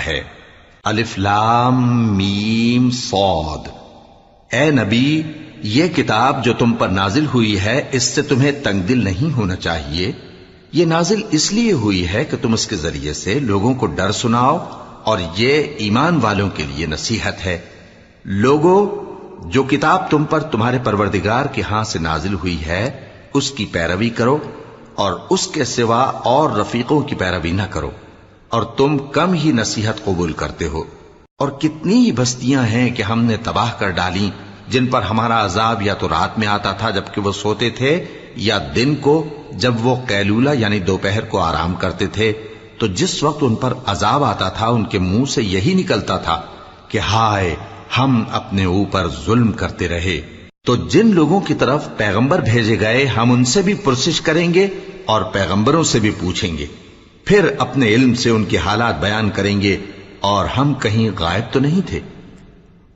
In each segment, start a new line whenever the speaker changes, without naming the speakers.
ہے۔ الف لام میم صاد۔ اے نبی، یہ کتاب جو تم پر نازل ہوئی ہے اس سے تمہیں تنگ دل نہیں ہونا چاہیے۔ یہ نازل اس لیے ہوئی ہے کہ تم اس کے ذریعے سے لوگوں کو ڈر سناؤ، اور یہ ایمان والوں کے لیے نصیحت ہے۔ لوگوں، جو کتاب تم پر تمہارے پروردگار کے ہاں سے نازل ہوئی ہے اس کی پیروی کرو، اور اس کے سوا اور رفیقوں کی پیروی نہ کرو، اور تم کم ہی نصیحت قبول کرتے ہو۔ اور کتنی ہی بستیاں ہیں کہ ہم نے تباہ کر ڈالی جن پر ہمارا عذاب یا تو رات میں آتا تھا جبکہ وہ سوتے تھے، یا دن کو جب وہ قیلولہ یعنی دوپہر کو آرام کرتے تھے، تو جس وقت ان پر عذاب آتا تھا ان کے منہ سے یہی نکلتا تھا کہ ہائے، ہم اپنے اوپر ظلم کرتے رہے۔ تو جن لوگوں کی طرف پیغمبر بھیجے گئے ہم ان سے بھی پرسش کریں گے اور پیغمبروں سے بھی پوچھیں گے، پھر اپنے علم سے ان کے حالات بیان کریں گے، اور ہم کہیں غائب تو نہیں تھے۔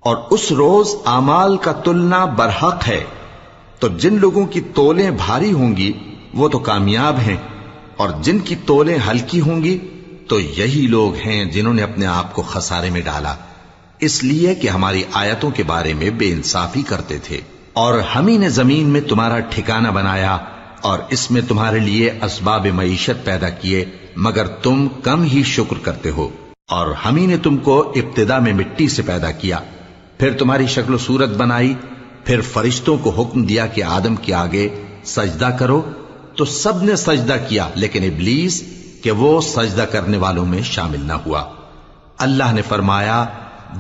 اور اس روز اعمال کا تلنا برحق ہے، تو جن لوگوں کی تولیں بھاری ہوں گی وہ تو کامیاب ہیں، اور جن کی تولیں ہلکی ہوں گی تو یہی لوگ ہیں جنہوں نے اپنے آپ کو خسارے میں ڈالا، اس لیے کہ ہماری آیتوں کے بارے میں بے انصافی کرتے تھے۔ اور ہم ہی نے زمین میں تمہارا ٹھکانہ بنایا اور اس میں تمہارے لیے اسباب معیشت پیدا کیے، مگر تم کم ہی شکر کرتے ہو۔ اور ہم ہی نے تم کو ابتدا میں مٹی سے پیدا کیا، پھر تمہاری شکل و صورت بنائی، پھر فرشتوں کو حکم دیا کہ آدم کے آگے سجدہ کرو، تو سب نے سجدہ کیا لیکن ابلیس کہ وہ سجدہ کرنے والوں میں شامل نہ ہوا۔ اللہ نے فرمایا،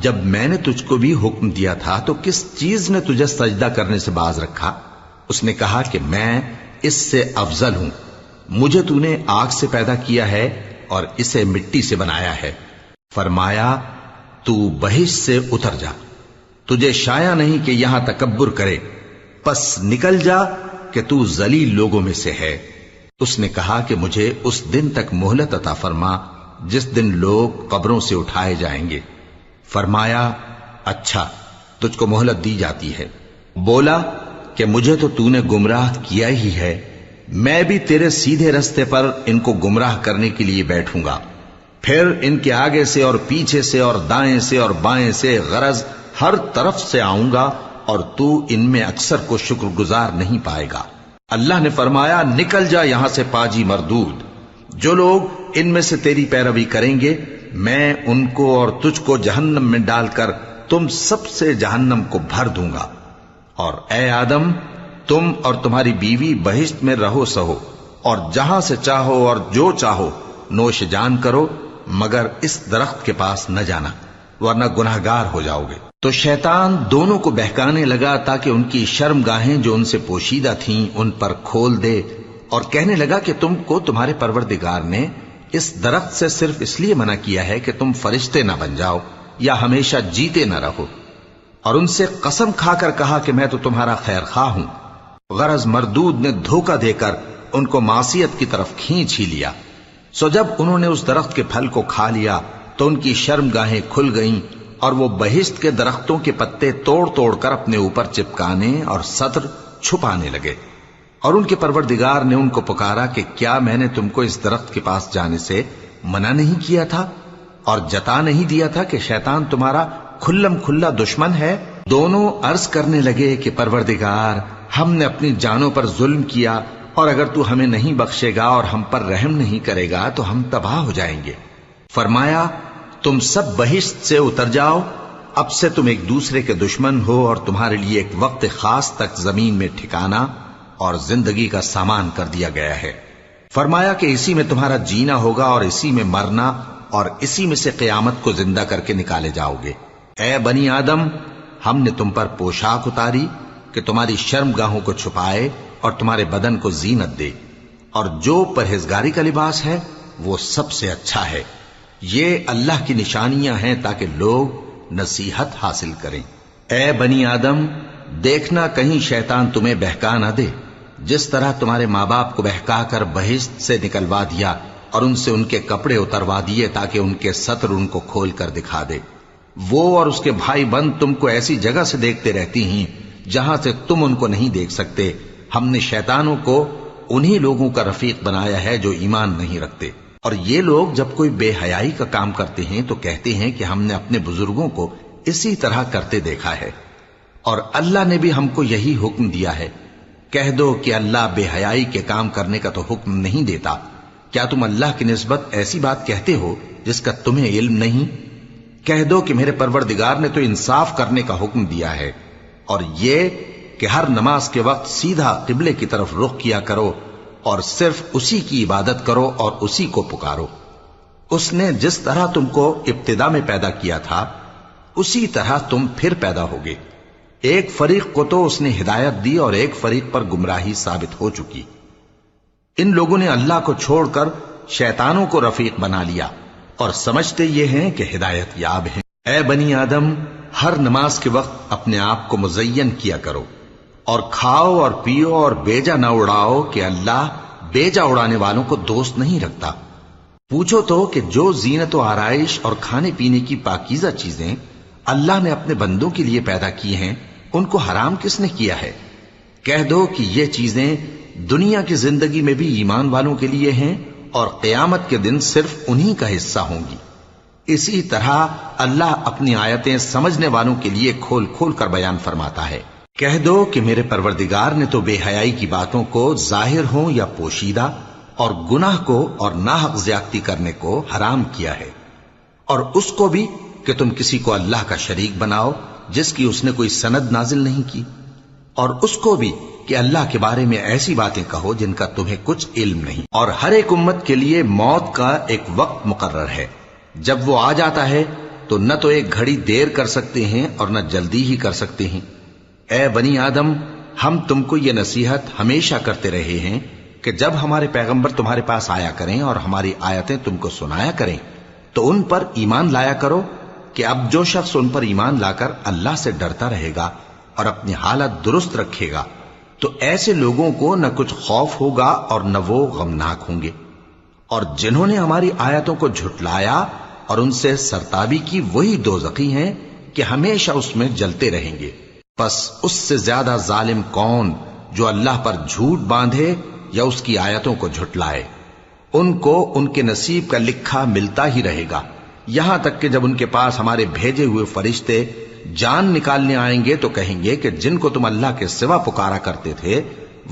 جب میں نے تجھ کو بھی حکم دیا تھا تو کس چیز نے تجھے سجدہ کرنے سے باز رکھا؟ اس نے کہا کہ میں اس سے افضل ہوں، مجھے تو نے آگ سے پیدا کیا ہے اور اسے مٹی سے بنایا ہے۔ فرمایا، تو بہشت سے اتر جا، تجھے شایع نہیں کہ یہاں تکبر کرے، پس نکل جا کہ تو ذلیل لوگوں میں سے ہے۔ اس نے کہا کہ مجھے اس دن تک مہلت عطا فرما جس دن لوگ قبروں سے اٹھائے جائیں گے۔ فرمایا، اچھا، تجھ کو مہلت دی جاتی ہے۔ بولا کہ مجھے تو نے گمراہ کیا ہی ہے، میں بھی تیرے سیدھے رستے پر ان کو گمراہ کرنے کے لیے بیٹھوں گا، پھر ان کے آگے سے اور پیچھے سے اور دائیں سے اور بائیں سے، غرض ہر طرف سے آؤں گا، اور تو ان میں اکثر کو شکر گزار نہیں پائے گا۔ اللہ نے فرمایا، نکل جا یہاں سے پاجی مردود، جو لوگ ان میں سے تیری پیروی کریں گے میں ان کو اور تجھ کو جہنم میں ڈال کر تم سب سے جہنم کو بھر دوں گا۔ اور اے آدم، تم اور تمہاری بیوی بہشت میں رہو سہو، اور جہاں سے چاہو اور جو چاہو نوش جان کرو، مگر اس درخت کے پاس نہ جانا ورنہ گناہگار ہو جاؤ گے۔ تو شیطان دونوں کو بہکانے لگا تاکہ ان کی شرم گاہیں جو ان سے پوشیدہ تھیں ان پر کھول دے، اور کہنے لگا کہ تم کو تمہارے پروردگار نے اس درخت سے صرف اس لیے منع کیا ہے کہ تم فرشتے نہ بن جاؤ یا ہمیشہ جیتے نہ رہو۔ اور ان سے قسم کھا کر کہا کہ میں تو تمہارا خیر خواہ ہوں۔ غرض مردود نے دھوکہ دے کر ان کو معصیت کی طرف کھینچ ہی لیا۔ سو جب انہوں نے اس درخت کے پھل کو کھا لیا تو ان کی شرم گاہیں کھل گئیں، اور وہ بہشت کے درختوں کے پتے توڑ توڑ کر اپنے اوپر چپکانے اور سطر چھپانے لگے۔ اور ان کے پروردگار نے ان کو پکارا کہ کیا میں نے تم کو اس درخت کے پاس جانے سے منع نہیں کیا تھا اور جتا نہیں دیا تھا کہ شیطان تمہارا کھلم کھلا دشمن ہے؟ دونوں عرض کرنے لگے کہ پروردگار، ہم نے اپنی جانوں پر ظلم کیا، اور اگر تو ہمیں نہیں بخشے گا اور ہم پر رحم نہیں کرے گا تو ہم تباہ ہو جائیں گے۔ فرمایا، تم سب بہشت سے اتر جاؤ، اب سے تم ایک دوسرے کے دشمن ہو، اور تمہارے لیے ایک وقت خاص تک زمین میں ٹھکانا اور زندگی کا سامان کر دیا گیا ہے۔ فرمایا کہ اسی میں تمہارا جینا ہوگا اور اسی میں مرنا، اور اسی میں سے قیامت کو زندہ کر کے نکالے جاؤ گے۔ اے بنی آدم، ہم نے تم پر پوشاک اتاری کہ تمہاری شرم گاہوں کو چھپائے اور تمہارے بدن کو زینت دے، اور جو پرہیزگاری کا لباس ہے وہ سب سے اچھا ہے۔ یہ اللہ کی نشانیاں ہیں تاکہ لوگ نصیحت حاصل کریں۔ اے بنی آدم، دیکھنا کہیں شیطان تمہیں بہکا نہ دے، جس طرح تمہارے ماں باپ کو بہکا کر بہشت سے نکلوا دیا اور ان سے ان کے کپڑے اتروا دیے تاکہ ان کے سطر ان کو کھول کر دکھا دے۔ وہ اور اس کے بھائی بند تم کو ایسی جگہ سے دیکھتے رہتی ہیں جہاں سے تم ان کو نہیں دیکھ سکتے۔ ہم نے شیطانوں کو انہی لوگوں کا رفیق بنایا ہے جو ایمان نہیں رکھتے۔ اور یہ لوگ جب کوئی بے حیائی کا کام کرتے ہیں تو کہتے ہیں کہ ہم نے اپنے بزرگوں کو اسی طرح کرتے دیکھا ہے اور اللہ نے بھی ہم کو یہی حکم دیا ہے۔ کہہ دو کہ اللہ بے حیائی کے کام کرنے کا تو حکم نہیں دیتا، کیا تم اللہ کی نسبت ایسی بات کہتے ہو جس کا تمہیں علم نہیں؟ کہہ دو کہ میرے پروردگار نے تو انصاف کرنے کا حکم دیا ہے، اور یہ کہ ہر نماز کے وقت سیدھا قبلے کی طرف رخ کیا کرو اور صرف اسی کی عبادت کرو اور اسی کو پکارو۔ اس نے جس طرح تم کو ابتدا میں پیدا کیا تھا اسی طرح تم پھر پیدا ہوگے۔ ایک فریق کو تو اس نے ہدایت دی اور ایک فریق پر گمراہی ثابت ہو چکی۔ ان لوگوں نے اللہ کو چھوڑ کر شیطانوں کو رفیق بنا لیا اور سمجھتے یہ ہیں کہ ہدایت یاب ہیں۔ اے بنی آدم، ہر نماز کے وقت اپنے آپ کو مزین کیا کرو اور کھاؤ اور پیو اور بیجا نہ اڑاؤ کہ اللہ بیجا اڑانے والوں کو دوست نہیں رکھتا۔ پوچھو تو کہ جو زینت و آرائش اور کھانے پینے کی پاکیزہ چیزیں اللہ نے اپنے بندوں کے لیے پیدا کی ہیں ان کو حرام کس نے کیا ہے؟ کہہ دو کہ یہ چیزیں دنیا کی زندگی میں بھی ایمان والوں کے لیے ہیں اور قیامت کے دن صرف انہی کا حصہ ہوں گی۔ اسی طرح اللہ اپنی آیتیں سمجھنے والوں کے لیے کھول کھول کر بیان فرماتا ہے۔ کہہ دو کہ میرے پروردگار نے تو بے حیائی کی باتوں کو ظاہر ہوں یا پوشیدہ اور گناہ کو اور ناحق زیادتی کرنے کو حرام کیا ہے، اور اس کو بھی کہ تم کسی کو اللہ کا شریک بناؤ جس کی اس نے کوئی سند نازل نہیں کی، اور اس کو بھی کہ اللہ کے بارے میں ایسی باتیں کہو جن کا تمہیں کچھ علم نہیں۔ اور ہر ایک امت کے لیے موت کا ایک وقت مقرر ہے، جب وہ آ جاتا ہے تو نہ تو ایک گھڑی دیر کر سکتے ہیں اور نہ جلدی ہی کر سکتے ہیں۔ اے بنی آدم، ہم تم کو یہ نصیحت ہمیشہ کرتے رہے ہیں کہ جب ہمارے پیغمبر تمہارے پاس آیا کریں اور ہماری آیتیں تم کو سنایا کریں تو ان پر ایمان لایا کرو، کہ اب جو شخص ان پر ایمان لا کر اللہ سے ڈرتا رہے گا اور اپنی حالت درست رکھے گا تو ایسے لوگوں کو نہ کچھ خوف ہوگا اور نہ وہ غمناک ہوں گے۔ اور جنہوں نے ہماری آیتوں کو جھٹلایا اور ان سے سرتابی کی وہی دوزخی ہیں کہ ہمیشہ اس میں جلتے رہیں گے۔ پس اس سے زیادہ ظالم کون جو اللہ پر جھوٹ باندھے یا اس کی آیتوں کو جھٹلائے؟ ان کو ان کے نصیب کا لکھا ملتا ہی رہے گا، یہاں تک کہ جب ان کے پاس ہمارے بھیجے ہوئے فرشتے جان نکالنے آئیں گے تو کہیں گے کہ جن کو تم اللہ کے سوا پکارا کرتے تھے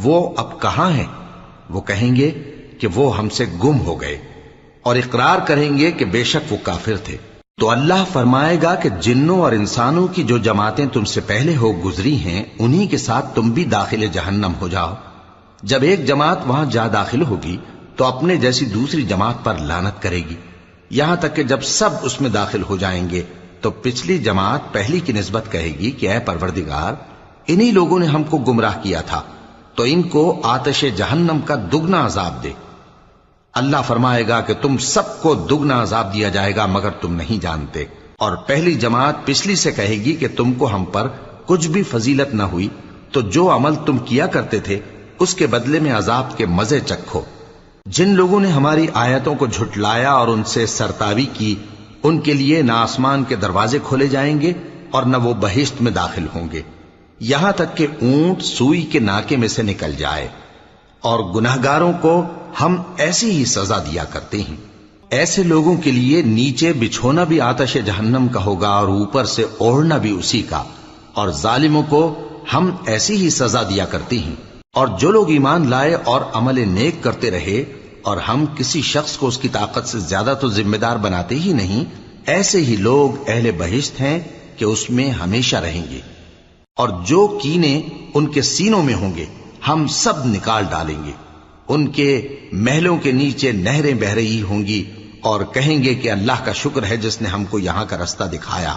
وہ اب کہاں ہیں؟ وہ کہیں گے کہ وہ ہم سے گم ہو گئے، اور اقرار کریں گے کہ بے شک وہ کافر تھے۔ تو اللہ فرمائے گا کہ جنوں اور انسانوں کی جو جماعتیں تم سے پہلے ہو گزری ہیں انہی کے ساتھ تم بھی داخل جہنم ہو جاؤ۔ جب ایک جماعت وہاں جا داخل ہوگی تو اپنے جیسی دوسری جماعت پر لعنت کرے گی، یہاں تک کہ جب سب اس میں داخل ہو جائیں گے تو پچھلی جماعت پہلی کی نسبت کہے گی کہ اے پروردگار، انہی لوگوں نے ہم کو گمراہ کیا تھا، تو ان کو آتش جہنم کا دگنا عذاب دے۔ اللہ فرمائے گا کہ تم سب کو دگنا عذاب دیا جائے گا مگر تم نہیں جانتے۔ اور پہلی جماعت پچھلی سے کہے گی کہ تم کو ہم پر کچھ بھی فضیلت نہ ہوئی، تو جو عمل تم کیا کرتے تھے اس کے بدلے میں عذاب کے مزے چکھو۔ جن لوگوں نے ہماری آیتوں کو جھٹلایا اور ان سے سرتابی کی ان کے لیے نہ آسمان کے دروازے کھولے جائیں گے اور نہ وہ بہشت میں داخل ہوں گے، یہاں تک کہ اونٹ سوئی کے ناکے میں سے نکل جائے۔ اور گناہگاروں کو ہم ایسی ہی سزا دیا کرتے ہیں۔ ایسے لوگوں کے لیے نیچے بچھونا بھی آتش جہنم کا ہوگا اور اوپر سے اوڑھنا بھی اسی کا، اور ظالموں کو ہم ایسی ہی سزا دیا کرتے ہیں۔ اور جو لوگ ایمان لائے اور عمل نیک کرتے رہے اور ہم کسی شخص کو اس کی طاقت سے زیادہ تو ذمہ دار بناتے ہی نہیں، ایسے ہی لوگ اہل بہشت ہیں کہ اس میں ہمیشہ رہیں گے۔ اور جو کینے ان کے سینوں میں ہوں گے ہم سب نکال ڈالیں گے، ان کے محلوں کے نیچے نہریں بہ رہی ہوں گی، اور کہیں گے کہ اللہ کا شکر ہے جس نے ہم کو یہاں کا رستہ دکھایا،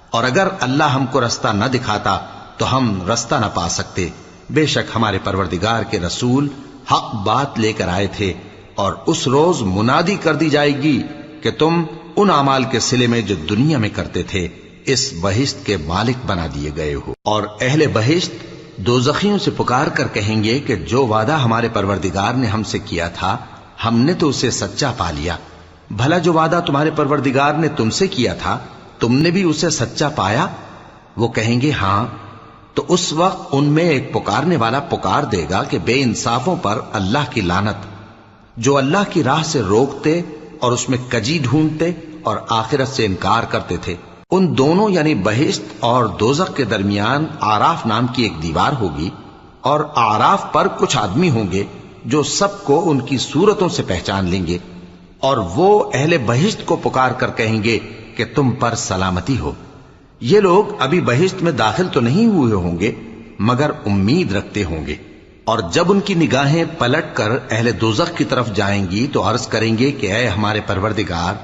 اور اگر اللہ ہم کو رستہ نہ دکھاتا تو ہم رستہ نہ پا سکتے۔ بے شک ہمارے پروردگار کے رسول حق بات لے کر آئے تھے، اور اس روز منادی کر دی جائے گی کہ تم ان اعمال کے صلے میں جو دنیا میں کرتے تھے اس بہشت کے مالک بنا دیے گئے ہو۔ اور اہل بہشت دوزخیوں سے پکار کر کہیں گے کہ جو وعدہ ہمارے پروردگار نے ہم سے کیا تھا ہم نے تو اسے سچا پا لیا۔ بھلا جو وعدہ تمہارے پروردگار نے تم سے کیا تھا تم نے بھی اسے سچا پایا؟ وہ کہیں گے ہاں۔ تو اس وقت ان میں ایک پکارنے والا پکار دے گا کہ بے انصافوں پر اللہ کی لعنت، جو اللہ کی راہ سے روکتے اور اس میں کجی ڈھونڈتے اور آخرت سے انکار کرتے تھے. ان دونوں یعنی بہشت اور دوزخ کے درمیان آراف نام کی ایک دیوار ہوگی، اور آراف پر کچھ آدمی ہوں گے جو سب کو ان کی صورتوں سے پہچان لیں گے، اور وہ اہل بہشت کو پکار کر کہیں گے کہ تم پر سلامتی ہو. یہ لوگ ابھی بہشت میں داخل تو نہیں ہوئے ہوں گے مگر امید رکھتے ہوں گے. اور جب ان کی نگاہیں پلٹ کر اہل دوزخ کی طرف جائیں گی تو عرض کریں گے کہ اے ہمارے پروردگار،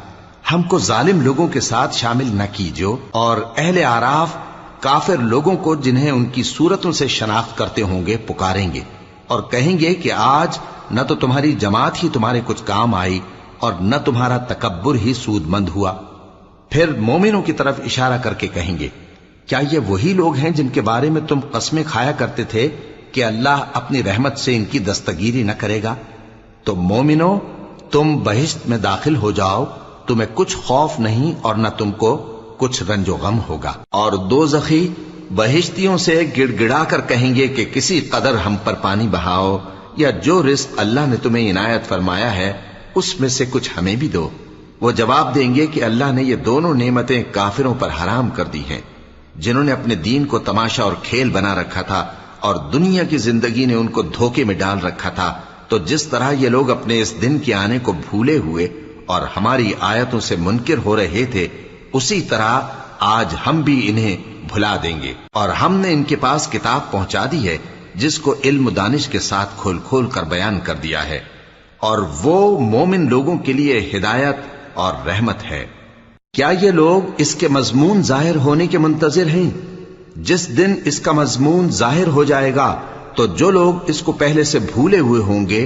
ہم کو ظالم لوگوں کے ساتھ شامل نہ کیجو. اور اہل آراف کافر لوگوں کو جنہیں ان کی صورتوں سے شناخت کرتے ہوں گے پکاریں گے اور کہیں گے کہ آج نہ تو تمہاری جماعت ہی تمہارے کچھ کام آئی اور نہ تمہارا تکبر ہی سود مند ہوا. پھر مومنوں کی طرف اشارہ کر کے کہیں گے، کیا یہ وہی لوگ ہیں جن کے بارے میں تم قسمیں کھایا کرتے تھے کہ اللہ اپنی رحمت سے ان کی دستگیری نہ کرے گا؟ تو مومنوں، تم بہشت میں داخل ہو جاؤ، تمہیں کچھ خوف نہیں اور نہ تم کو کچھ رنج و غم ہوگا. اور دوزخی بہشتیوں سے گڑ گڑا کر کہیں گے کہ کسی قدر ہم پر پانی بہاؤ، یا جو رزق اللہ نے تمہیں عنایت فرمایا ہے اس میں سے کچھ ہمیں بھی دو. وہ جواب دیں گے کہ اللہ نے یہ دونوں نعمتیں کافروں پر حرام کر دی ہیں جنہوں نے اپنے دین کو تماشا اور کھیل بنا رکھا تھا اور دنیا کی زندگی نے ان کو دھوکے میں ڈال رکھا تھا. تو جس طرح یہ لوگ اپنے اس دن کے آنے کو بھولے ہوئے اور ہماری آیتوں سے منکر ہو رہے تھے، اسی طرح آج ہم بھی انہیں بھلا دیں گے. اور ہم نے ان کے پاس کتاب پہنچا دی ہے جس کو علم و دانش کے ساتھ کھول کھول کر بیان کر دیا ہے، اور وہ مومن لوگوں کے لیے ہدایت اور رحمت ہے. کیا یہ لوگ اس کے مضمون ظاہر ہونے کے منتظر ہیں؟ جس دن اس کا مضمون ظاہر ہو جائے گا تو جو لوگ اس کو پہلے سے بھولے ہوئے ہوں گے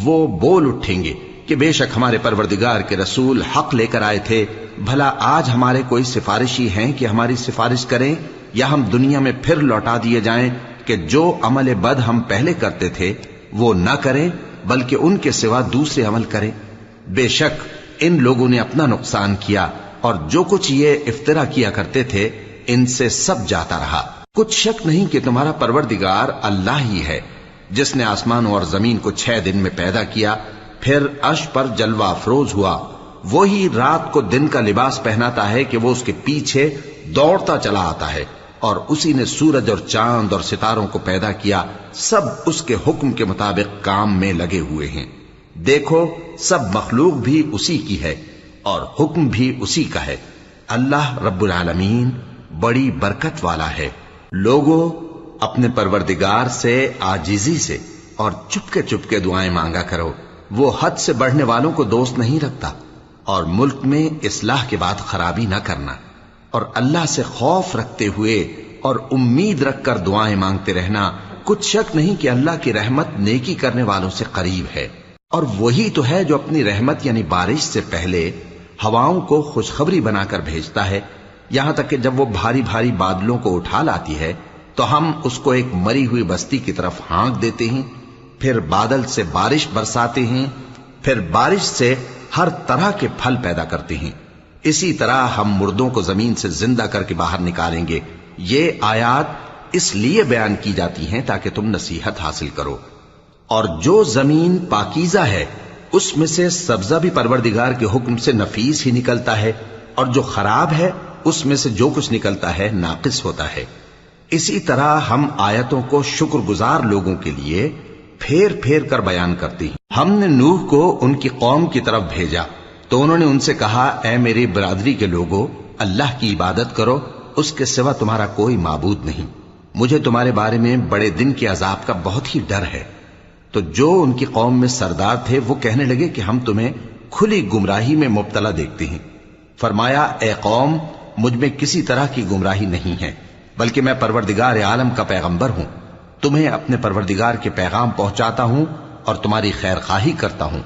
وہ بول اٹھیں گے کہ بے شک ہمارے پروردگار کے رسول حق لے کر آئے تھے. بھلا آج ہمارے کوئی سفارشی ہیں کہ ہماری سفارش کریں، یا ہم دنیا میں پھر لوٹا دیے جائیں کہ جو عمل بد ہم پہلے کرتے تھے وہ نہ کریں بلکہ ان کے سوا دوسرے عمل کریں. بے شک ان لوگوں نے اپنا نقصان کیا، اور جو کچھ یہ افترا کیا کرتے تھے ان سے سب جاتا رہا. کچھ شک نہیں کہ تمہارا پروردگار اللہ ہی ہے جس نے آسمانوں اور زمین کو 6 دن میں پیدا کیا، پھر عرش پر جلوہ افروز ہوا. وہی رات کو دن کا لباس پہناتا ہے کہ وہ اس کے پیچھے دوڑتا چلا آتا ہے، اور اسی نے سورج اور چاند اور ستاروں کو پیدا کیا، سب اس کے حکم کے مطابق کام میں لگے ہوئے ہیں. دیکھو سب مخلوق بھی اسی کی ہے اور حکم بھی اسی کا ہے. اللہ رب العالمین بڑی برکت والا ہے. لوگوں، اپنے پروردگار سے عاجزی سے اور چپکے دعائیں مانگا کرو. وہ حد سے بڑھنے والوں کو دوست نہیں رکھتا، اور ملک میں اصلاح کے بعد خرابی نہ کرنا، اور اللہ سے خوف رکھتے ہوئے اور امید رکھ کر دعائیں مانگتے رہنا. کچھ شک نہیں کہ اللہ کی رحمت نیکی کرنے والوں سے قریب ہے. اور وہی تو ہے جو اپنی رحمت یعنی بارش سے پہلے ہواؤں کو خوشخبری بنا کر بھیجتا ہے، یہاں تک کہ جب وہ بھاری بھاری بادلوں کو اٹھا لاتی ہے تو ہم اس کو ایک مری ہوئی بستی کی طرف ہانک دیتے ہیں، پھر بادل سے بارش برساتے ہیں، پھر بارش سے ہر طرح کے پھل پیدا کرتے ہیں. اسی طرح ہم مردوں کو زمین سے زندہ کر کے باہر نکالیں گے. یہ آیات اس لیے بیان کی جاتی ہیں تاکہ تم نصیحت حاصل کرو. اور جو زمین پاکیزہ ہے اس میں سے سبزہ بھی پروردگار کے حکم سے نفیس ہی نکلتا ہے، اور جو خراب ہے اس میں سے جو کچھ نکلتا ہے ناقص ہوتا ہے. اسی طرح ہم آیتوں کو شکر گزار لوگوں کے لیے پھیر پھیر کر بیان کرتے ہیں. ہم نے نوح کو ان کی قوم کی طرف بھیجا تو انہوں نے ان سے کہا، اے میری برادری کے لوگوں، اللہ کی عبادت کرو، اس کے سوا تمہارا کوئی معبود نہیں. مجھے تمہارے بارے میں بڑے دن کے عذاب کا بہت ہی ڈر ہے. تو جو ان کی قوم میں سردار تھے وہ کہنے لگے کہ ہم تمہیں کھلی گمراہی میں مبتلا دیکھتے ہیں. فرمایا، اے قوم، مجھ میں کسی طرح کی گمراہی نہیں ہے، بلکہ میں پروردگار عالم کا پیغمبر ہوں. تمہیں اپنے پروردگار کے پیغام پہنچاتا ہوں اور تمہاری خیر خواہی کرتا ہوں،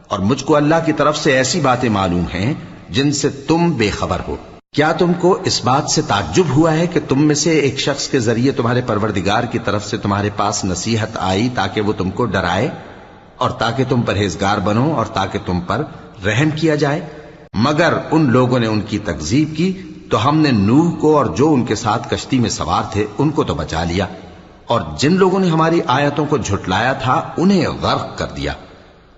اور مجھ کو اللہ کی طرف سے ایسی باتیں معلوم ہیں جن سے تم بے خبر ہو. کیا تم کو اس بات سے تعجب ہوا ہے کہ تم میں سے ایک شخص کے ذریعے تمہارے پروردگار کی طرف سے تمہارے پاس نصیحت آئی تاکہ وہ تم کو ڈرائے اور تاکہ تم پرہیزگار بنو اور تاکہ تم پر رحم کیا جائے؟ مگر ان لوگوں نے ان کی تکذیب کی تو ہم نے نوح کو اور جو ان کے ساتھ کشتی میں سوار تھے ان کو تو بچا لیا، اور جن لوگوں نے ہماری آیتوں کو جھٹلایا تھا انہیں غرق کر دیا.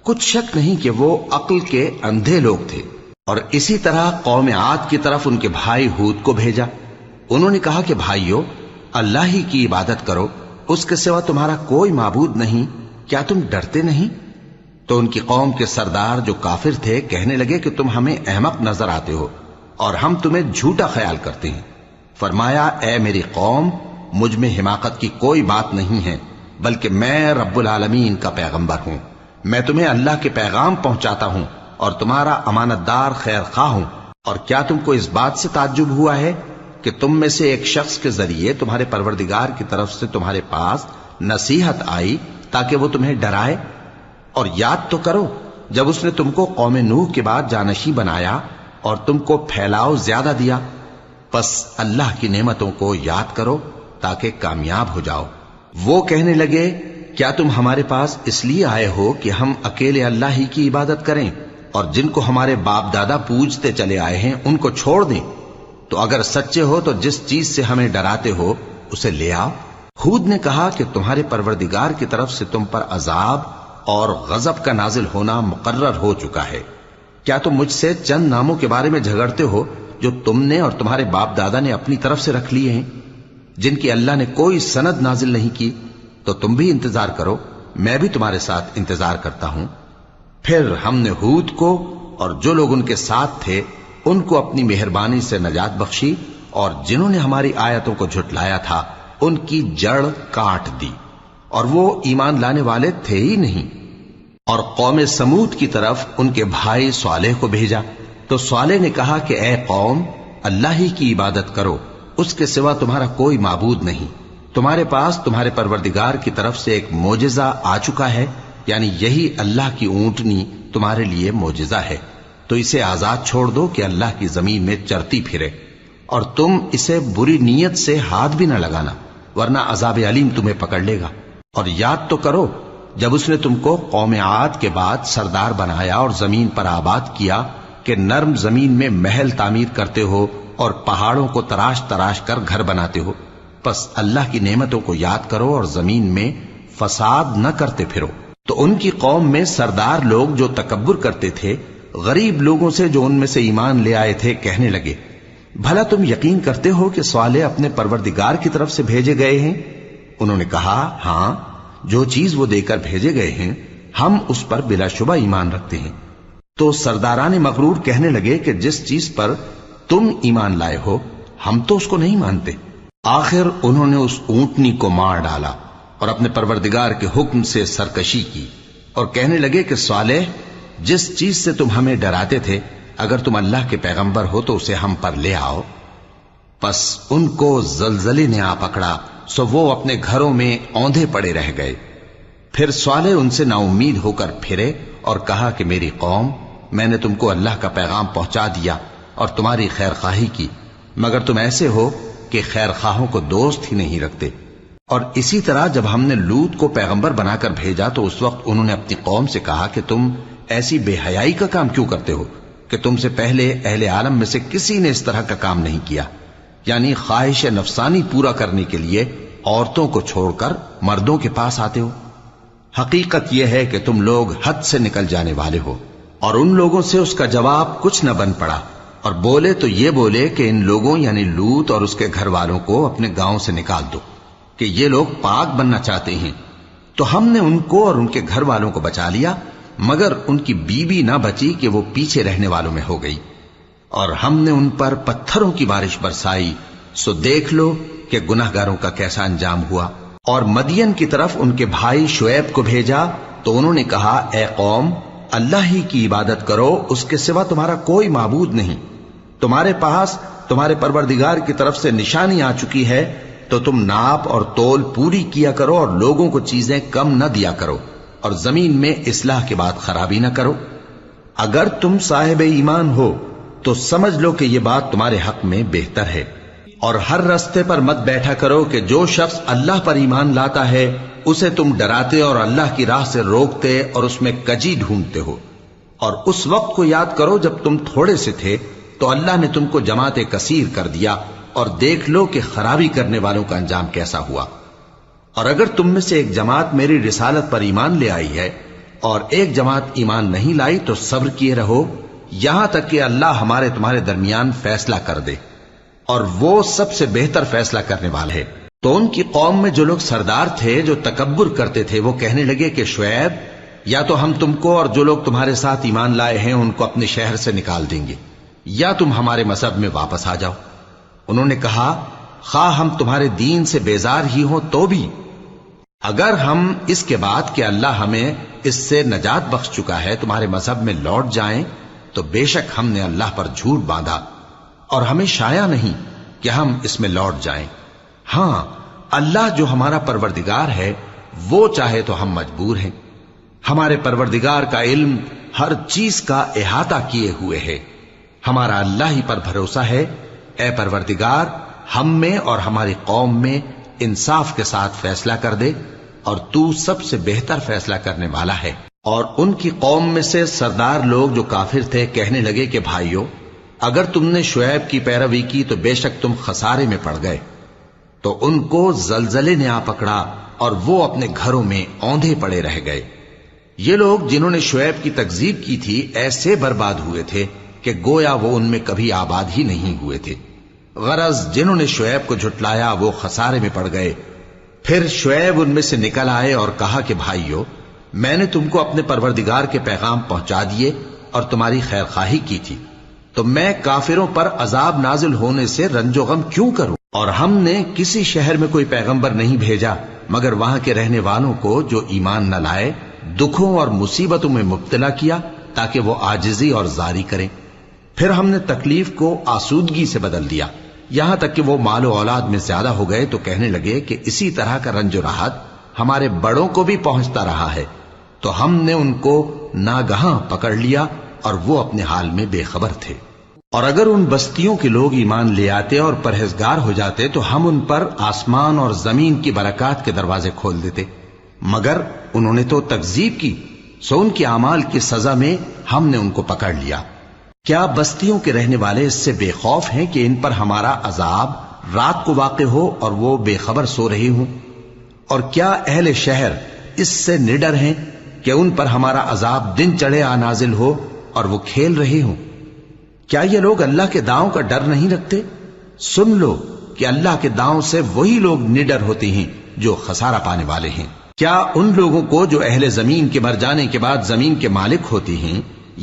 کچھ شک نہیں کہ وہ عقل کے اندھے لوگ تھے۔ اور اسی طرح قوم عاد کی طرف ان کے بھائی ہود کو بھیجا۔ انہوں نے کہا کہ بھائیو، اللہ ہی کی عبادت کرو، اس کے سوا تمہارا کوئی معبود نہیں، کیا تم ڈرتے نہیں؟ تو ان کی قوم کے سردار جو کافر تھے کہنے لگے کہ تم ہمیں احمق نظر آتے ہو اور ہم تمہیں جھوٹا خیال کرتے ہیں۔ فرمایا، اے میری قوم، مجھ میں حماقت کی کوئی بات نہیں ہے، بلکہ میں رب العالمین کا پیغمبر ہوں۔ میں تمہیں اللہ کے پیغام پہنچاتا ہوں اور تمہارا امانت دار خیر خواہ ہوں۔ اور کیا تم کو اس بات سے تعجب ہوا ہے کہ تم میں سے ایک شخص کے ذریعے تمہارے پروردگار کی طرف سے تمہارے پاس نصیحت آئی تاکہ وہ تمہیں ڈرائے؟ اور یاد تو کرو جب اس نے تم کو قوم نوح کے بعد جانشی بنایا اور تم کو پھیلاؤ زیادہ دیا۔ پس اللہ کی نعمتوں کو یاد کرو تاکہ کامیاب ہو جاؤ۔ وہ کہنے لگے، کیا تم ہمارے پاس اس لیے آئے ہو کہ ہم اکیلے اللہ ہی کی عبادت کریں اور جن کو ہمارے باپ دادا پوجتے چلے آئے ہیں ان کو چھوڑ دیں؟ تو اگر سچے ہو تو جس چیز سے ہمیں ڈراتے ہو اسے لے آؤ۔ ہود نے کہا کہ تمہارے پروردگار کی طرف سے تم پر عذاب اور غضب کا نازل ہونا مقرر ہو چکا ہے۔ کیا تم مجھ سے چند ناموں کے بارے میں جھگڑتے ہو جو تم نے اور تمہارے باپ دادا نے اپنی طرف سے رکھ لیے ہیں، جن کی اللہ نے کوئی سند نازل نہیں کی؟ تو تم بھی انتظار کرو، میں بھی تمہارے ساتھ انتظار کرتا ہوں۔ پھر ہم نے ہود کو اور جو لوگ ان کے ساتھ تھے ان کو اپنی مہربانی سے نجات بخشی، اور جنہوں نے ہماری آیتوں کو جھٹلایا تھا ان کی جڑ کاٹ دی، اور وہ ایمان لانے والے تھے ہی نہیں۔ اور قوم سمود کی طرف ان کے بھائی صالح کو بھیجا، تو صالح نے کہا کہ اے قوم، اللہ ہی کی عبادت کرو، اس کے سوا تمہارا کوئی معبود نہیں۔ تمہارے پاس تمہارے پروردگار کی طرف سے ایک معجزہ آ چکا ہے، یعنی یہی اللہ کی اونٹنی تمہارے لیے معجزہ ہے، تو اسے آزاد چھوڑ دو کہ اللہ کی زمین میں چرتی پھرے، اور تم اسے بری نیت سے ہاتھ بھی نہ لگانا، ورنہ عذاب علیم تمہیں پکڑ لے گا۔ اور یاد تو کرو جب اس نے تم کو قوم عاد کے بعد سردار بنایا اور زمین پر آباد کیا کہ نرم زمین میں محل تعمیر کرتے ہو اور پہاڑوں کو تراش تراش کر گھر بناتے ہو۔ پس اللہ کی نعمتوں کو یاد کرو اور زمین میں فساد نہ کرتے پھرو۔ تو ان کی قوم میں سردار لوگ جو تکبر کرتے تھے غریب لوگوں سے جو ان میں سے ایمان لے آئے تھے کہنے لگے، بھلا تم یقین کرتے ہو کہ صالح اپنے پروردگار کی طرف سے بھیجے گئے ہیں؟ انہوں نے کہا، ہاں، جو چیز وہ دے کر بھیجے گئے ہیں ہم اس پر بلا شبہ ایمان رکھتے ہیں۔ تو سرداران مغرور کہنے لگے کہ جس چیز پر تم ایمان لائے ہو ہم تو اس کو نہیں مانتے۔ آخر انہوں نے اس اونٹنی کو مار ڈالا اور اپنے پروردگار کے حکم سے سرکشی کی، اور کہنے لگے کہ صالح، جس چیز سے تم ہمیں ڈراتے تھے اگر تم اللہ کے پیغمبر ہو تو اسے ہم پر لے آؤ۔ پس ان کو زلزلے نے آ پکڑا، سو وہ اپنے گھروں میں اوندھے پڑے رہ گئے۔ پھر صالح ان سے نا امید ہو کر پھرے اور کہا کہ میری قوم، میں نے تم کو اللہ کا پیغام پہنچا دیا اور تمہاری خیر خواہی کی، مگر تم ایسے ہو کہ خیر خواہوں کو دوست ہی نہیں رکھتے۔ اور اسی طرح جب ہم نے لوط کو پیغمبر بنا کر بھیجا تو اس وقت انہوں نے اپنی قوم سے کہا کہ تم ایسی بے حیائی کا کام کیوں کرتے ہو کہ تم سے پہلے اہل عالم میں سے کسی نے اس طرح کا کام نہیں کیا، یعنی خواہش نفسانی پورا کرنے کے لیے عورتوں کو چھوڑ کر مردوں کے پاس آتے ہو۔ حقیقت یہ ہے کہ تم لوگ حد سے نکل جانے والے ہو۔ اور ان لوگوں سے اس کا جواب کچھ نہ بن پڑا، اور بولے تو یہ بولے کہ ان لوگوں یعنی لوط اور اس کے گھر والوں کو اپنے گاؤں سے نکال دو کہ یہ لوگ پاک بننا چاہتے ہیں۔ تو ہم نے ان کو اور ان کے گھر والوں کو بچا لیا، مگر ان کی بیوی نہ بچی کہ وہ پیچھے رہنے والوں میں ہو گئی، اور ہم نے ان پر پتھروں کی بارش برسائی، سو دیکھ لو کہ گناہگاروں کا کیسا انجام ہوا۔ اور مدین کی طرف ان کے بھائی شعیب کو بھیجا تو انہوں نے کہا، اے قوم، اللہ ہی کی عبادت کرو، اس کے سوا تمہارا کوئی معبود نہیں۔ تمہارے پاس تمہارے پروردگار کی طرف سے نشانی آ چکی ہے، تو تم ناپ اور تول پوری کیا کرو اور لوگوں کو چیزیں کم نہ دیا کرو، اور زمین میں اصلاح کے بعد خرابی نہ کرو۔ اگر تم صاحب ایمان ہو تو سمجھ لو کہ یہ بات تمہارے حق میں بہتر ہے، اور ہر رستے پر مت بیٹھا کرو کہ جو شخص اللہ پر ایمان لاتا ہے اسے تم ڈراتے اور اللہ کی راہ سے روکتے اور اس میں کجی ڈھونڈتے ہو۔ اور اس وقت کو یاد کرو جب تم تھوڑے سے تھے تو اللہ نے تم کو جماعت کثیر کر دیا، اور دیکھ لو کہ خرابی کرنے والوں کا انجام کیسا ہوا۔ اور اگر تم میں سے ایک جماعت میری رسالت پر ایمان لے آئی ہے اور ایک جماعت ایمان نہیں لائی تو صبر کیے رہو یہاں تک کہ اللہ ہمارے تمہارے درمیان فیصلہ کر دے، اور وہ سب سے بہتر فیصلہ کرنے والا ہے۔ تو ان کی قوم میں جو لوگ سردار تھے جو تکبر کرتے تھے، وہ کہنے لگے کہ شعیب، یا تو ہم تم کو اور جو لوگ تمہارے ساتھ ایمان لائے ہیں ان کو اپنے شہر سے نکال دیں گے، یا تم ہمارے مذہب میں واپس آ جاؤ۔ انہوں نے کہا، خواہ ہم تمہارے دین سے بیزار ہی ہوں تو بھی، اگر ہم اس کے بعد کہ اللہ ہمیں اس سے نجات بخش چکا ہے تمہارے مذہب میں لوٹ جائیں تو بے شک ہم نے اللہ پر جھوٹ باندھا، اور ہمیں شایع نہیں کہ ہم اس میں لوٹ جائیں۔ ہاں، اللہ جو ہمارا پروردگار ہے وہ چاہے تو ہم مجبور ہیں، ہمارے پروردگار کا علم ہر چیز کا احاطہ کیے ہوئے ہے، ہمارا اللہ ہی پر بھروسہ ہے۔ اے پروردگار، ہم میں اور ہماری قوم میں انصاف کے ساتھ فیصلہ کر دے، اور تو سب سے بہتر فیصلہ کرنے والا ہے۔ اور ان کی قوم میں سے سردار لوگ جو کافر تھے کہنے لگے کہ بھائیو، اگر تم نے شعیب کی پیروی کی تو بے شک تم خسارے میں پڑ گئے۔ تو ان کو زلزلے نے آ پکڑا اور وہ اپنے گھروں میں اوندھے پڑے رہ گئے۔ یہ لوگ جنہوں نے شعیب کی تکذیب کی تھی ایسے برباد ہوئے تھے کہ گویا وہ ان میں کبھی آباد ہی نہیں ہوئے تھے۔ غرض جنہوں نے شعیب کو جھٹلایا وہ خسارے میں پڑ گئے۔ پھر شعیب ان میں سے نکل آئے اور کہا کہ بھائیو، میں نے تم کو اپنے پروردگار کے پیغام پہنچا دیے اور تمہاری خیر خواہی کی تھی، تو میں کافروں پر عذاب نازل ہونے سے رنج و غم کیوں کروں؟ اور ہم نے کسی شہر میں کوئی پیغمبر نہیں بھیجا مگر وہاں کے رہنے والوں کو جو ایمان نہ لائے دکھوں اور مصیبتوں میں مبتلا کیا تاکہ وہ عاجزی اور زاری کریں۔ پھر ہم نے تکلیف کو آسودگی سے بدل دیا، یہاں تک کہ وہ مال و اولاد میں زیادہ ہو گئے تو کہنے لگے کہ اسی طرح کا رنج و راحت ہمارے بڑوں کو بھی پہنچتا رہا ہے، تو ہم نے ان کو ناگہاں پکڑ لیا اور وہ اپنے حال میں بے خبر تھے۔ اور اگر ان بستیوں کے لوگ ایمان لے آتے اور پرہیزگار ہو جاتے تو ہم ان پر آسمان اور زمین کی برکات کے دروازے کھول دیتے، مگر انہوں نے تو تکذیب کی، سو ان کے اعمال کی سزا میں ہم نے ان کو پکڑ لیا۔ کیا بستیوں کے رہنے والے اس سے بے خوف ہیں کہ ان پر ہمارا عذاب رات کو واقع ہو اور وہ بے خبر سو رہے ہوں؟ اور کیا اہل شہر اس سے نڈر ہیں کہ ان پر ہمارا عذاب دن چڑھے آ نازل ہو اور وہ کھیل رہے ہوں؟ کیا یہ لوگ اللہ کے داؤں کا ڈر نہیں رکھتے؟ سن لو کہ اللہ کے داؤں سے وہی لوگ نڈر ہوتے ہیں جو خسارہ پانے والے ہیں۔ کیا ان لوگوں کو جو اہل زمین کے مر جانے کے بعد زمین کے مالک ہوتے ہیں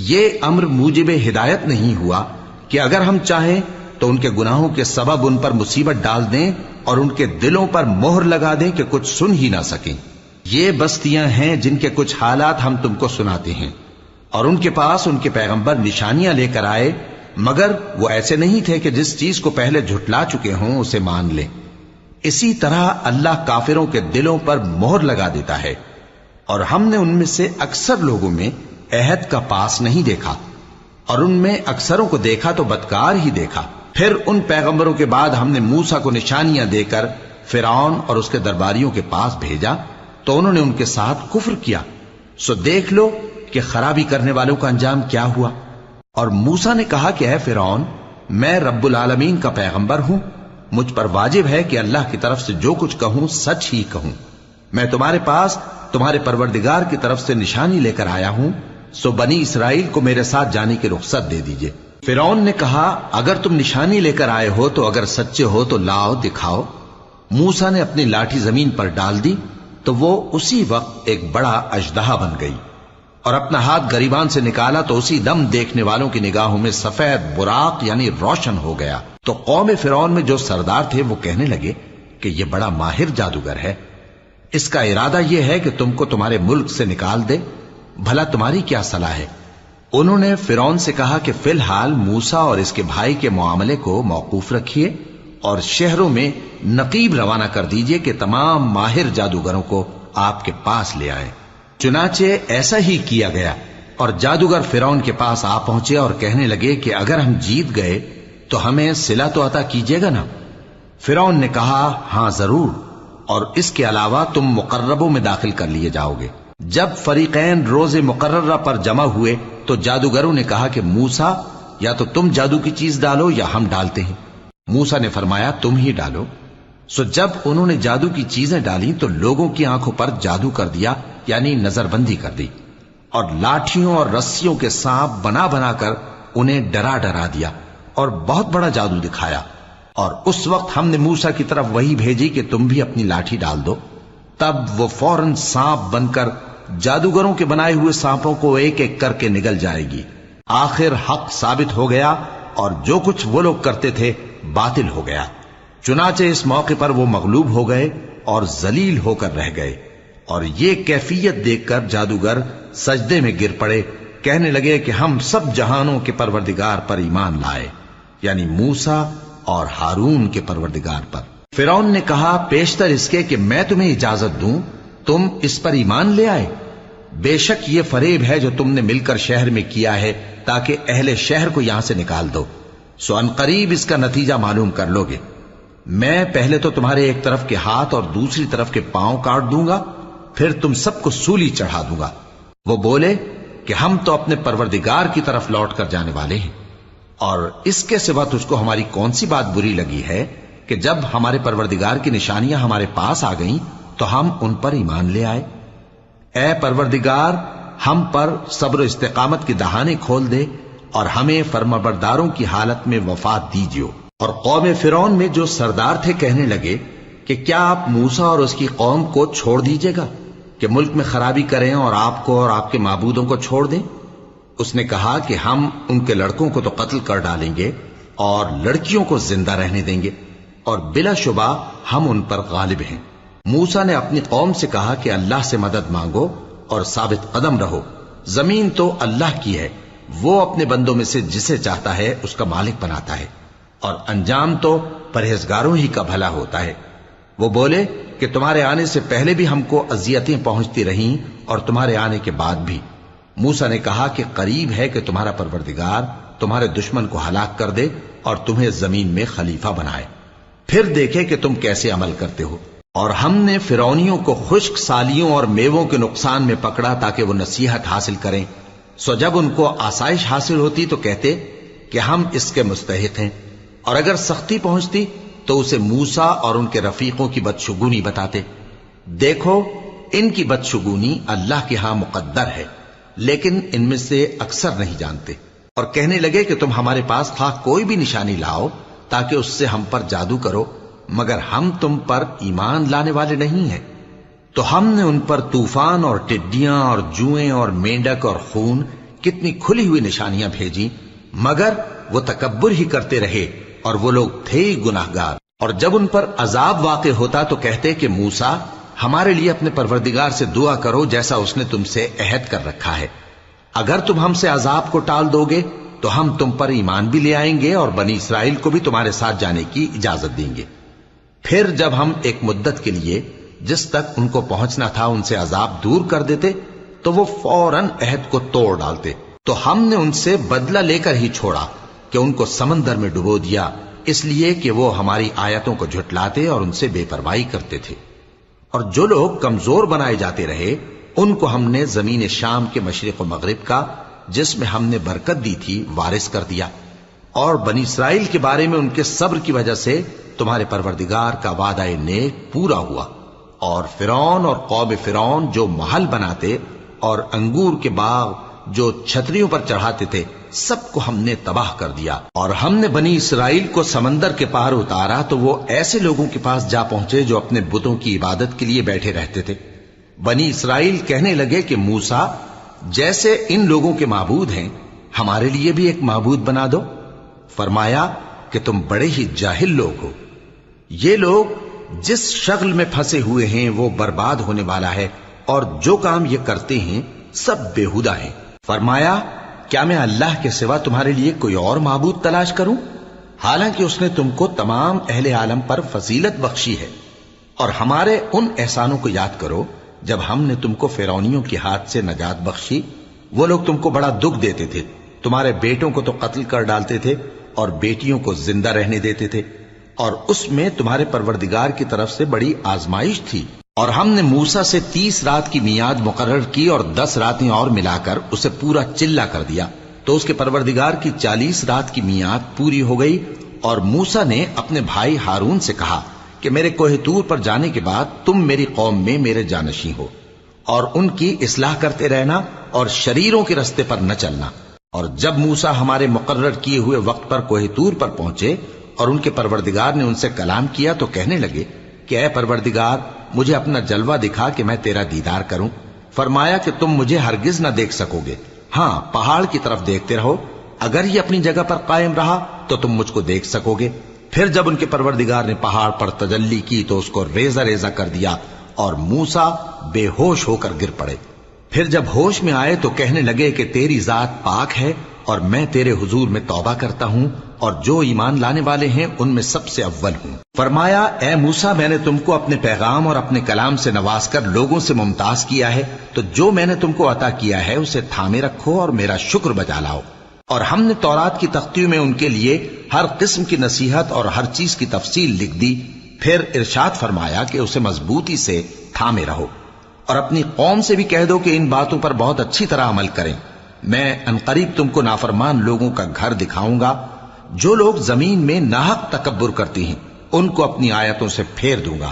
یہ امر موجب ہدایت نہیں ہوا کہ اگر ہم چاہیں تو ان کے گناہوں کے سبب ان پر مصیبت ڈال دیں اور ان کے دلوں پر مہر لگا دیں کہ کچھ سن ہی نہ سکیں؟ یہ بستیاں ہیں جن کے کچھ حالات ہم تم کو سناتے ہیں، اور ان کے پاس ان کے پیغمبر نشانیاں لے کر آئے، مگر وہ ایسے نہیں تھے کہ جس چیز کو پہلے جھٹلا چکے ہوں اسے مان لیں۔ اسی طرح اللہ کافروں کے دلوں پر مہر لگا دیتا ہے، اور ہم نے ان میں سے اکثر لوگوں میں عہد کا پاس نہیں دیکھا، اور ان میں اکثروں کو دیکھا تو بدکار ہی دیکھا۔ پھر ان پیغمبروں کے بعد ہم نے موسیٰ کو نشانیاں دے کر فرعون اور اس کے درباریوں کے پاس بھیجا تو انہوں نے ان کے ساتھ کفر کیا، سو دیکھ لو کہ خرابی کرنے والوں کا انجام کیا ہوا۔ اور موسیٰ نے کہا کہ اے فرعون، میں رب العالمین کا پیغمبر ہوں، مجھ پر واجب ہے کہ اللہ کی طرف سے جو کچھ کہوں سچ ہی کہوں۔ میں تمہارے پاس تمہارے پروردگار کی طرف سے نشانی لے کر آیا ہوں، سو بنی اسرائیل کو میرے ساتھ جانے کی رخصت دے دیجئے۔ فرعون نے کہا، اگر تم نشانی لے کر آئے ہو تو اگر سچے ہو تو لاؤ دکھاؤ۔ موسیٰ نے اپنی لاٹھی زمین پر ڈال دی تو وہ اسی وقت ایک بڑا اژدہا بن گئی، اور اپنا ہاتھ گریبان سے نکالا تو اسی دم دیکھنے والوں کی نگاہوں میں سفید براق یعنی روشن ہو گیا۔ تو قوم فرعون میں جو سردار تھے وہ کہنے لگے کہ یہ بڑا ماہر جادوگر ہے، اس کا ارادہ یہ ہے کہ تم کو تمہارے ملک سے نکال دے، بھلا تمہاری کیا صلاح ہے؟ انہوں نے فرعون سے کہا کہ فی الحال موسیٰ اور اس کے بھائی کے معاملے کو موقوف رکھیے اور شہروں میں نقیب روانہ کر دیجئے کہ تمام ماہر جادوگروں کو آپ کے پاس لے آئیں۔ چنانچہ ایسا ہی کیا گیا، اور جادوگر فرعون کے پاس آ پہنچے اور کہنے لگے کہ اگر ہم جیت گئے تو ہمیں صلہ تو عطا کیجیے گا نا؟ فرعون نے کہا، ہاں ضرور، اور اس کے علاوہ تم مقربوں میں داخل کر لیے جاؤ گے۔ جب فریقین روز مقررہ پر جمع ہوئے تو جادوگروں نے کہا کہ موسیٰ، یا تو تم جادو کی چیز ڈالو یا ہم ڈالتے ہیں۔ موسیٰ نے فرمایا، تم ہی ڈالو۔ سو جب انہوں نے جادو کی چیزیں ڈالی تو لوگوں کی آنکھوں پر جادو کر دیا، یعنی نظر بندی کر دی، اور لاٹھیوں اور رسیوں کے سانپ بنا بنا کر انہیں ڈرا ڈرا دیا اور بہت بڑا جادو دکھایا. اور اس وقت ہم نے موسیٰ کی طرف وحی بھیجی کہ تم بھی اپنی لاٹھی ڈال دو. تب وہ فوراً سانپ بن کر جادوگروں کے بنائے ہوئے سانپوں کو ایک ایک کر کے نگل جائے گی. آخر حق ثابت ہو گیا اور جو کچھ وہ لوگ کرتے تھے باطل ہو گیا. چنانچہ اس موقع پر وہ مغلوب ہو گئے اور ذلیل ہو کر رہ گئے. اور یہ کیفیت دیکھ کر جادوگر سجدے میں گر پڑے، کہنے لگے کہ ہم سب جہانوں کے پروردگار پر ایمان لائے، یعنی موسیٰ اور ہارون کے پروردگار پر. فرعون نے کہا پیشتر اس کے کہ میں تمہیں اجازت دوں تم اس پر ایمان لے آئے. بے شک یہ فریب ہے جو تم نے مل کر شہر میں کیا ہے تاکہ اہل شہر کو یہاں سے نکال دو، سو ان قریب اس کا نتیجہ معلوم کر لو گے. میں پہلے تو تمہارے ایک طرف کے ہاتھ اور دوسری طرف کے پاؤں کاٹ دوں گا، پھر تم سب کو سولی چڑھا دوں گا. وہ بولے کہ ہم تو اپنے پروردگار کی طرف لوٹ کر جانے والے ہیں، اور اس کے سوا تجھ کو ہماری کون سی بات بری لگی ہے کہ جب ہمارے پروردگار کی نشانیاں ہمارے پاس آ گئیں تو ہم ان پر ایمان لے آئے. اے پروردگار، ہم پر صبر و استقامت کی دہانے کھول دے اور ہمیں فرمانبرداروں کی حالت میں وفات دیجیو. اور قوم فرعون میں جو سردار تھے کہنے لگے کہ کیا آپ موسیٰ اور اس کی قوم کو چھوڑ دیجیے گا کہ ملک میں خرابی کریں اور آپ کو اور آپ کے معبودوں کو چھوڑ دیں؟ اس نے کہا کہ ہم ان کے لڑکوں کو تو قتل کر ڈالیں گے اور لڑکیوں کو زندہ رہنے دیں گے، اور بلا شبہ ہم ان پر غالب ہیں. موسیٰ نے اپنی قوم سے کہا کہ اللہ سے مدد مانگو اور ثابت قدم رہو. زمین تو اللہ کی ہے، وہ اپنے بندوں میں سے جسے چاہتا ہے اس کا مالک بناتا ہے، اور انجام تو پرہیزگاروں ہی کا بھلا ہوتا ہے. وہ بولے کہ تمہارے آنے سے پہلے بھی ہم کو اذیتیں پہنچتی رہیں اور تمہارے آنے کے بعد بھی. موسیٰ نے کہا کہ قریب ہے کہ تمہارا پروردگار تمہارے دشمن کو ہلاک کر دے اور تمہیں زمین میں خلیفہ بنائے، پھر دیکھے کہ تم کیسے عمل کرتے ہو. اور ہم نے فرعونیوں کو خشک سالیوں اور میووں کے نقصان میں پکڑا تاکہ وہ نصیحت حاصل کریں. سو جب ان کو آسائش حاصل ہوتی تو کہتے کہ ہم اس کے مستحق ہیں، اور اگر سختی پہنچتی تو اسے موسیٰ اور ان کے رفیقوں کی بدشگونی بتاتے. دیکھو ان کی بدشگونی اللہ کے ہاں مقدر ہے، لیکن ان میں سے اکثر نہیں جانتے. اور کہنے لگے کہ تم ہمارے پاس خواہ کوئی بھی نشانی لاؤ تاکہ اس سے ہم پر جادو کرو، مگر ہم تم پر ایمان لانے والے نہیں ہیں. تو ہم نے ان پر طوفان اور ٹڈیاں اور جوئیں اور مینڈک اور خون کتنی کھلی ہوئی نشانیاں بھیجی، مگر وہ تکبر ہی کرتے رہے اور وہ لوگ تھے ہی گناہگار. اور جب ان پر عذاب واقع ہوتا تو کہتے کہ موسیٰ ہمارے لیے اپنے پروردگار سے دعا کرو جیسا اس نے تم سے عہد کر رکھا ہے. اگر تم ہم سے عذاب کو ٹال دو گے تو ہم تم پر ایمان بھی لے آئیں گے اور بنی اسرائیل کو بھی تمہارے ساتھ جانے کی اجازت دیں گے. پھر جب ہم ایک مدت کے لیے جس تک ان کو پہنچنا تھا ان سے عذاب دور کر دیتے تو وہ فوراً عہد کو توڑ ڈالتے. تو ہم نے ان سے بدلہ لے کر ہی چھوڑا کہ ان کو سمندر میں ڈبو دیا، اس لیے کہ وہ ہماری آیتوں کو جھٹلاتے اور ان سے بے پرواہی کرتے تھے. اور جو لوگ کمزور بنائے جاتے رہے ان کو ہم نے زمین شام کے مشرق و مغرب کا جس میں ہم نے برکت دی تھی وارث کر دیا. اور بنی اسرائیل کے بارے میں ان کے صبر کی وجہ سے تمہارے پروردگار کا وعدہ نیک پورا ہوا. اور فرعون اور قوم فرعون جو محل بناتے اور انگور کے باغ جو چھتریوں پر چڑھاتے تھے سب کو ہم نے تباہ کر دیا. اور ہم نے بنی اسرائیل کو سمندر کے پار اتارا تو وہ ایسے لوگوں کے پاس جا پہنچے جو اپنے بتوں کی عبادت کے لیے بیٹھے رہتے تھے. بنی اسرائیل کہنے لگے کہ موسیٰ جیسے ان لوگوں کے معبود ہیں ہمارے لیے بھی ایک معبود بنا دو. فرمایا کہ تم بڑے ہی جاہل لوگ ہو. یہ لوگ جس شغل میں پھنسے ہوئے ہیں وہ برباد ہونے والا ہے، اور جو کام یہ کرتے ہیں سب بیہودہ ہیں. فرمایا کیا میں اللہ کے سوا تمہارے لیے کوئی اور معبود تلاش کروں، حالانکہ اس نے تم کو تمام اہل عالم پر فضیلت بخشی ہے. اور ہمارے ان احسانوں کو یاد کرو جب ہم نے تم کو فرعونیوں کے ہاتھ سے نجات بخشی. وہ لوگ تم کو بڑا دکھ دیتے تھے، تمہارے بیٹوں کو تو قتل کر ڈالتے تھے اور بیٹیوں کو زندہ رہنے دیتے تھے، اور اس میں تمہارے پروردگار کی طرف سے بڑی آزمائش تھی. اور ہم نے موسیٰ سے 30 رات کی میعاد مقرر کی اور 10 راتیں اور ملا کر اسے پورا چلہ کر دیا. تو اس کے پروردگار کی 40 رات کی میعاد پوری ہو گئی. اور موسیٰ نے اپنے بھائی ہارون سے کہا کہ میرے کوہ طور پر جانے کے بعد تم میری قوم میں میرے جانشین ہو اور ان کی اصلاح کرتے رہنا اور شریروں کے رستے پر نہ چلنا۔ اور جب موسیٰ ہمارے مقرر کیے ہوئے وقت پر کوہ طور پر پہنچے اور ان کے پروردگار نے ان سے کلام کیا تو کہنے لگے کہ اے پروردگار مجھے اپنا جلوہ دکھا کہ میں تیرا دیدار کروں۔ فرمایا کہ تم مجھے ہرگز نہ دیکھ سکو گے، ہاں پہاڑ کی طرف دیکھتے رہو، اگر یہ اپنی جگہ پر قائم رہا تو تم مجھ کو دیکھ سکو گے۔ پھر جب ان کے پروردگار نے پہاڑ پر تجلی کی تو اس کو ریزہ ریزہ کر دیا اور موسیٰ بے ہوش ہو کر گر پڑے۔ پھر جب ہوش میں آئے تو کہنے لگے کہ تیری ذات پاک ہے اور میں تیرے حضور میں توبہ کرتا ہوں اور جو ایمان لانے والے ہیں ان میں سب سے اول ہوں۔ فرمایا اے موسیٰ میں نے تم کو اپنے پیغام اور اپنے کلام سے نواز کر لوگوں سے ممتاز کیا ہے، تو جو میں نے تم کو عطا کیا ہے اسے تھامے رکھو اور میرا شکر بجا لاؤ۔ اور ہم نے تورات کی تختیوں میں ان کے لیے ہر قسم کی نصیحت اور ہر چیز کی تفصیل لکھ دی۔ پھر ارشاد فرمایا کہ اسے مضبوطی سے تھامے رہو اور اپنی قوم سے بھی کہہ دو کہ ان باتوں پر بہت اچھی طرح عمل کریں۔ میں انقریب تم کو نافرمان لوگوں کا گھر دکھاؤں گا، جو لوگ زمین میں ناحق تکبر کرتی ہیں ان کو اپنی آیتوں سے پھیر دوں گا۔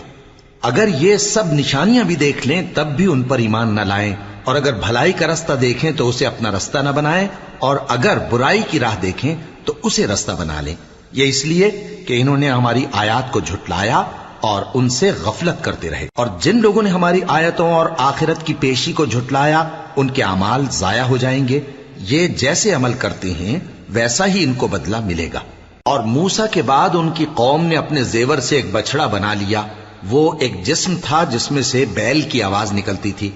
اگر یہ سب نشانیاں بھی دیکھ لیں تب بھی ان پر ایمان نہ لائیں، اور اگر بھلائی کا رستہ دیکھیں تو اسے اپنا رستہ نہ بنائیں، اور اگر برائی کی راہ دیکھیں تو اسے رستہ بنا لیں۔ یہ اس لیے کہ انہوں نے ہماری آیات کو جھٹلایا اور ان سے غفلت کرتے رہے۔ اور جن لوگوں نے ہماری آیتوں اور آخرت کی پیشی کو جھٹلایا ان کے اعمال ضائع ہو جائیں گے۔ یہ جیسے عمل کرتے ہیں ویسا ہی ان کو بدلہ ملے گا۔ اور موسیٰ کے بعد ان کی قوم نے اپنے زیور سے ایک بچڑا بنا لیا، وہ ایک جسم تھا جس میں سے بیل کی آواز نکلتی تھی۔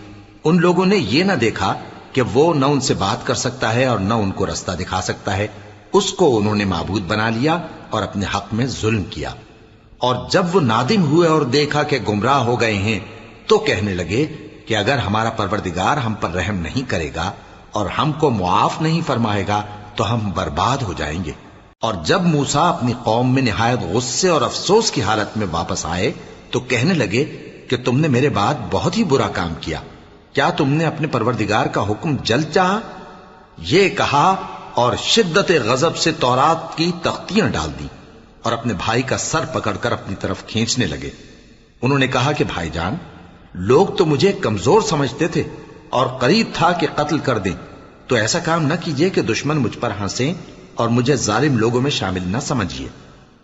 ان لوگوں نے یہ نہ دیکھا کہ وہ نہ ان سے بات کر سکتا ہے اور نہ ان کو رستہ دکھا سکتا ہے، اس کو انہوں نے معبود بنا لیا اور اپنے حق میں ظلم کیا۔ اور جب وہ نادم ہوئے اور دیکھا کہ گمراہ ہو گئے ہیں تو کہنے لگے کہ اگر ہمارا پروردگار ہم پر رحم نہیں کرے گا اور ہم کو معاف نہیں فرمائے گا تو ہم برباد ہو جائیں گے۔ اور جب موسیٰ اپنی قوم میں نہایت غصے اور افسوس کی حالت میں واپس آئے تو کہنے لگے کہ تم نے میرے بعد بہت ہی برا کام کیا، کیا تم نے اپنے پروردگار کا حکم جلد چاہا؟ یہ کہا اور شدت غضب سے تورات کی تختیاں ڈال دی اور اپنے بھائی کا سر پکڑ کر اپنی طرف کھینچنے لگے۔ انہوں نے کہا کہ بھائی جان، لوگ تو مجھے کمزور سمجھتے تھے اور قریب تھا کہ قتل کر دیں، تو ایسا کام نہ کیجیے کہ دشمن مجھ پر ہنسیں اور مجھے ظالم لوگوں میں شامل نہ سمجھیے۔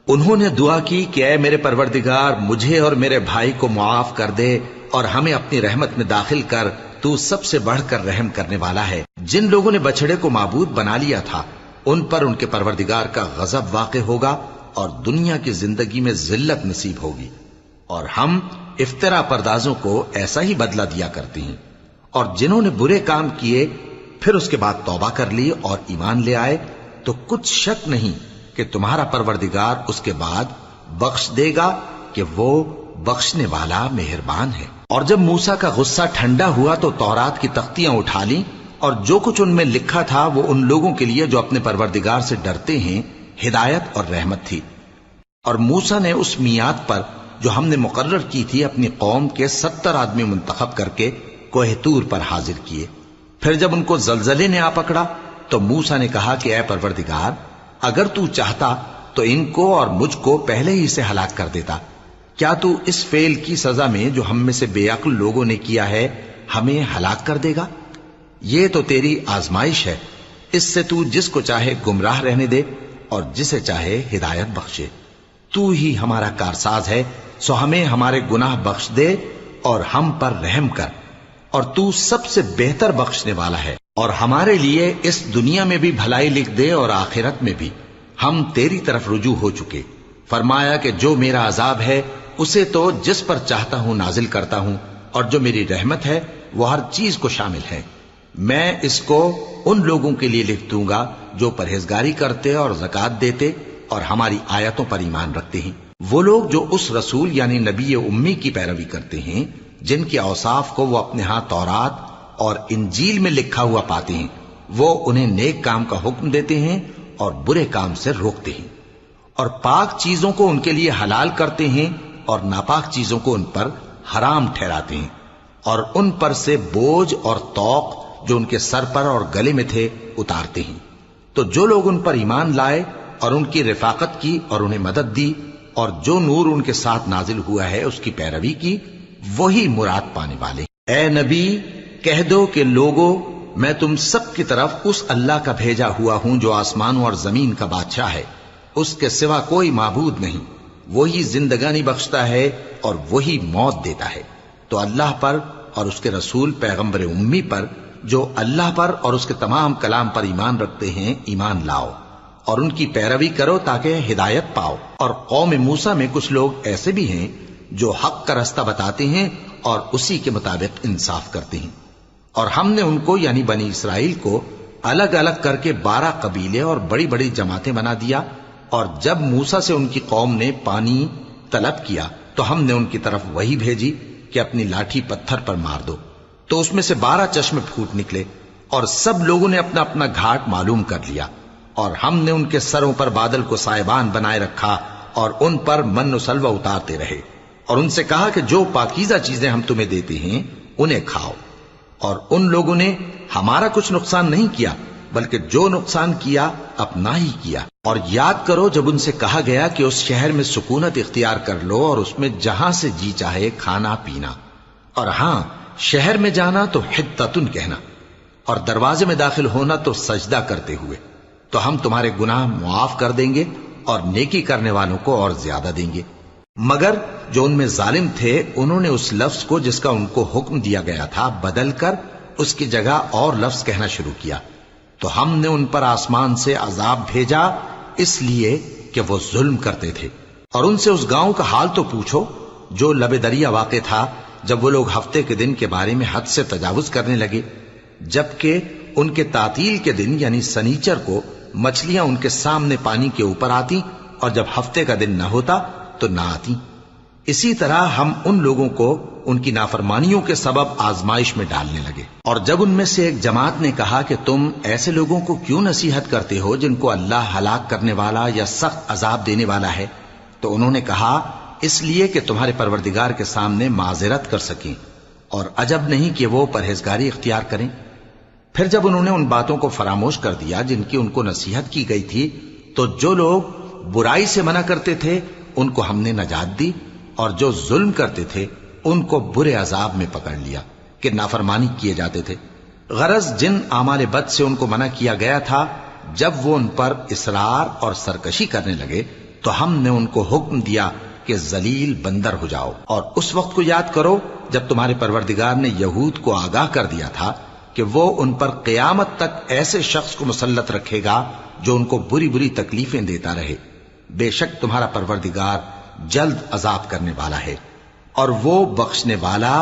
انہوں نے دعا کی کہ اے میرے پروردگار مجھے اور میرے بھائی کو معاف کر دے اور ہمیں اپنی رحمت میں داخل کر، تو سب سے بڑھ کر رحم کرنے والا ہے۔ جن لوگوں نے بچڑے کو معبود بنا لیا تھا ان پر ان کے پروردگار کا غضب واقع ہوگا اور دنیا کی زندگی میں ذلت نصیب ہوگی، اور ہم افترا پردازوں کو ایسا ہی بدلہ دیا کرتے ہیں۔ اور جنہوں نے برے کام کیے پھر اس کے بعد توبہ کر لی اور ایمان لے آئے تو کچھ شک نہیں کہ تمہارا پروردگار اس کے بعد بخش دے گا کہ وہ بخشنے والا مہربان ہے۔ اور جب موسیٰ کا غصہ ٹھنڈا ہوا تو تورات کی تختیاں اٹھا لیں، اور جو کچھ ان میں لکھا تھا وہ ان لوگوں کے لیے جو اپنے پروردگار سے ڈرتے ہیں ہدایت اور رحمت تھی۔ اور موسیٰ نے اس میعاد پر جو ہم نے مقرر کی تھی اپنی قوم کے 70 آدمی منتخب کر کے کوہ طور پر حاضر کیے۔ پھر جب ان کو زلزلے نے آ پکڑا تو موسیٰ نے کہا کہ اے پروردگار اگر تو چاہتا تو ان کو اور مجھ کو پہلے ہی سے ہلاک کر دیتا، کیا تو اس فعل کی سزا میں جو ہم میں سے بے عقل لوگوں نے کیا ہے ہمیں ہلاک کر دے گا؟ یہ تو تیری آزمائش ہے، اس سے تو جس کو چاہے گمراہ رہنے دے اور جسے چاہے ہدایت بخشے۔ تو ہی ہمارا کارساز ہے، سو ہمیں ہمارے گناہ بخش دے اور ہم پر رحم کر، اور تو سب سے بہتر بخشنے والا ہے، اور ہمارے لیے اس دنیا میں بھی بھلائی لکھ دے اور آخرت میں بھی، ہم تیری طرف رجوع ہو چکے۔ فرمایا کہ جو میرا عذاب ہے اسے تو جس پر چاہتا ہوں نازل کرتا ہوں، اور جو میری رحمت ہے وہ ہر چیز کو شامل ہے۔ میں اس کو ان لوگوں کے لیے لکھ دوں گا جو پرہیزگاری کرتے اور زکوٰۃ دیتے اور ہماری آیتوں پر ایمان رکھتے ہیں، وہ لوگ جو اس رسول یعنی نبی امی کی پیروی کرتے ہیں جن کے اوصاف کو وہ اپنے ہاں تورات اور انجیل میں لکھا ہوا پاتے ہیں، وہ انہیں نیک کام کا حکم دیتے ہیں اور برے کام سے روکتے ہیں، اور پاک چیزوں کو ان کے لیے حلال کرتے ہیں اور ناپاک چیزوں کو ان پر حرام ٹھہراتے ہیں، اور ان پر سے بوجھ اور طوق جو ان کے سر پر اور گلے میں تھے اتارتے ہیں۔ تو جو لوگ ان پر ایمان لائے اور ان کی رفاقت کی اور انہیں مدد دی اور جو نور ان کے ساتھ نازل ہوا ہے اس کی پیروی کی، وہی مراد پانے والے۔ اے نبی کہہ دو کہ لوگوں میں تم سب کی طرف اس اللہ کا بھیجا ہوا ہوں جو آسمانوں اور زمین کا بادشاہ ہے، اس کے سوا کوئی معبود نہیں، وہی زندگانی بخشتا ہے اور وہی موت دیتا ہے۔ تو اللہ پر اور اس کے رسول پیغمبر امی پر جو اللہ پر اور اس کے تمام کلام پر ایمان رکھتے ہیں ایمان لاؤ اور ان کی پیروی کرو تاکہ ہدایت پاؤ۔ اور قوم موسیٰ میں کچھ لوگ ایسے بھی ہیں جو حق کا رستہ بتاتے ہیں اور اسی کے مطابق انصاف کرتے ہیں۔ اور ہم نے ان کو یعنی بنی اسرائیل کو الگ الگ کر کے 12 قبیلے اور بڑی بڑی جماعتیں بنا دیا، اور جب موسیٰ سے ان کی قوم نے پانی طلب کیا تو ہم نے ان کی طرف وہی بھیجی کہ اپنی لاٹھی پتھر پر مار دو، تو اس میں سے 12 چشمے پھوٹ نکلے، اور سب لوگوں نے اپنا اپنا گھاٹ معلوم کر لیا۔ اور ہم نے ان کے سروں پر بادل کو سائبان بنائے رکھا اور ان پر من و سلوہ اتارتے رہے، اور ان سے کہا کہ جو پاکیزہ چیزیں ہم تمہیں دیتے ہیں انہیں کھاؤ۔ اور ان لوگوں نے ہمارا کچھ نقصان نہیں کیا، بلکہ جو نقصان کیا اپنا ہی کیا۔ اور یاد کرو جب ان سے کہا گیا کہ اس شہر میں سکونت اختیار کر لو اور اس میں جہاں سے جی چاہے کھانا پینا، اور ہاں شہر میں جانا تو حتتن کہنا، اور دروازے میں داخل ہونا تو سجدہ کرتے ہوئے، تو ہم تمہارے گناہ معاف کر دیں گے اور نیکی کرنے والوں کو اور زیادہ دیں گے۔ مگر جو ان میں ظالم تھے انہوں نے اس لفظ کو جس کا ان کو حکم دیا گیا تھا بدل کر اس کی جگہ اور لفظ کہنا شروع کیا، تو ہم نے ان پر آسمان سے عذاب بھیجا اس لیے کہ وہ ظلم کرتے تھے۔ اور ان سے اس گاؤں کا حال تو پوچھو جو لب دریا واقع تھا، جب وہ لوگ ہفتے کے دن کے بارے میں حد سے تجاوز کرنے لگے، جبکہ ان کے تعطیل کے دن یعنی سنیچر کو مچھلیاں ان کے سامنے پانی کے اوپر آتی، اور جب ہفتے کا دن نہ ہوتا تو نہ آتی۔ اسی طرح ہم ان لوگوں کو ان کی نافرمانیوں کے سبب آزمائش میں ڈالنے لگے۔ اور جب ان میں سے ایک جماعت نے کہا کہ تم ایسے لوگوں کو کیوں نصیحت کرتے ہو جن کو اللہ ہلاک کرنے والا یا سخت عذاب دینے والا ہے، تو انہوں نے کہا اس لیے کہ تمہارے پروردگار کے سامنے معذرت کر سکیں، اور عجب نہیں کہ وہ پرہیزگاری اختیار کریں۔ پھر جب انہوں نے ان باتوں کو فراموش کر دیا جن کی ان کو نصیحت کی گئی تھی، تو جو لوگ برائی سے منع کرتے تھے ان کو ہم نے نجات دی، اور جو ظلم کرتے تھے ان کو برے عذاب میں پکڑ لیا کہ نافرمانی کیے جاتے تھے۔ غرض جن اعمال بد سے ان کو منع کیا گیا تھا، جب وہ ان پر اصرار اور سرکشی کرنے لگے تو ہم نے ان کو حکم دیا کہ ذلیل بندر ہو جاؤ۔ اور اس وقت کو یاد کرو جب تمہارے پروردگار نے یہود کو آگاہ کر دیا تھا کہ وہ ان پر قیامت تک ایسے شخص کو مسلط رکھے گا جو ان کو بری بری تکلیفیں دیتا رہے۔ بے شک تمہارا پروردگار جلد عذاب کرنے والا ہے، اور وہ بخشنے والا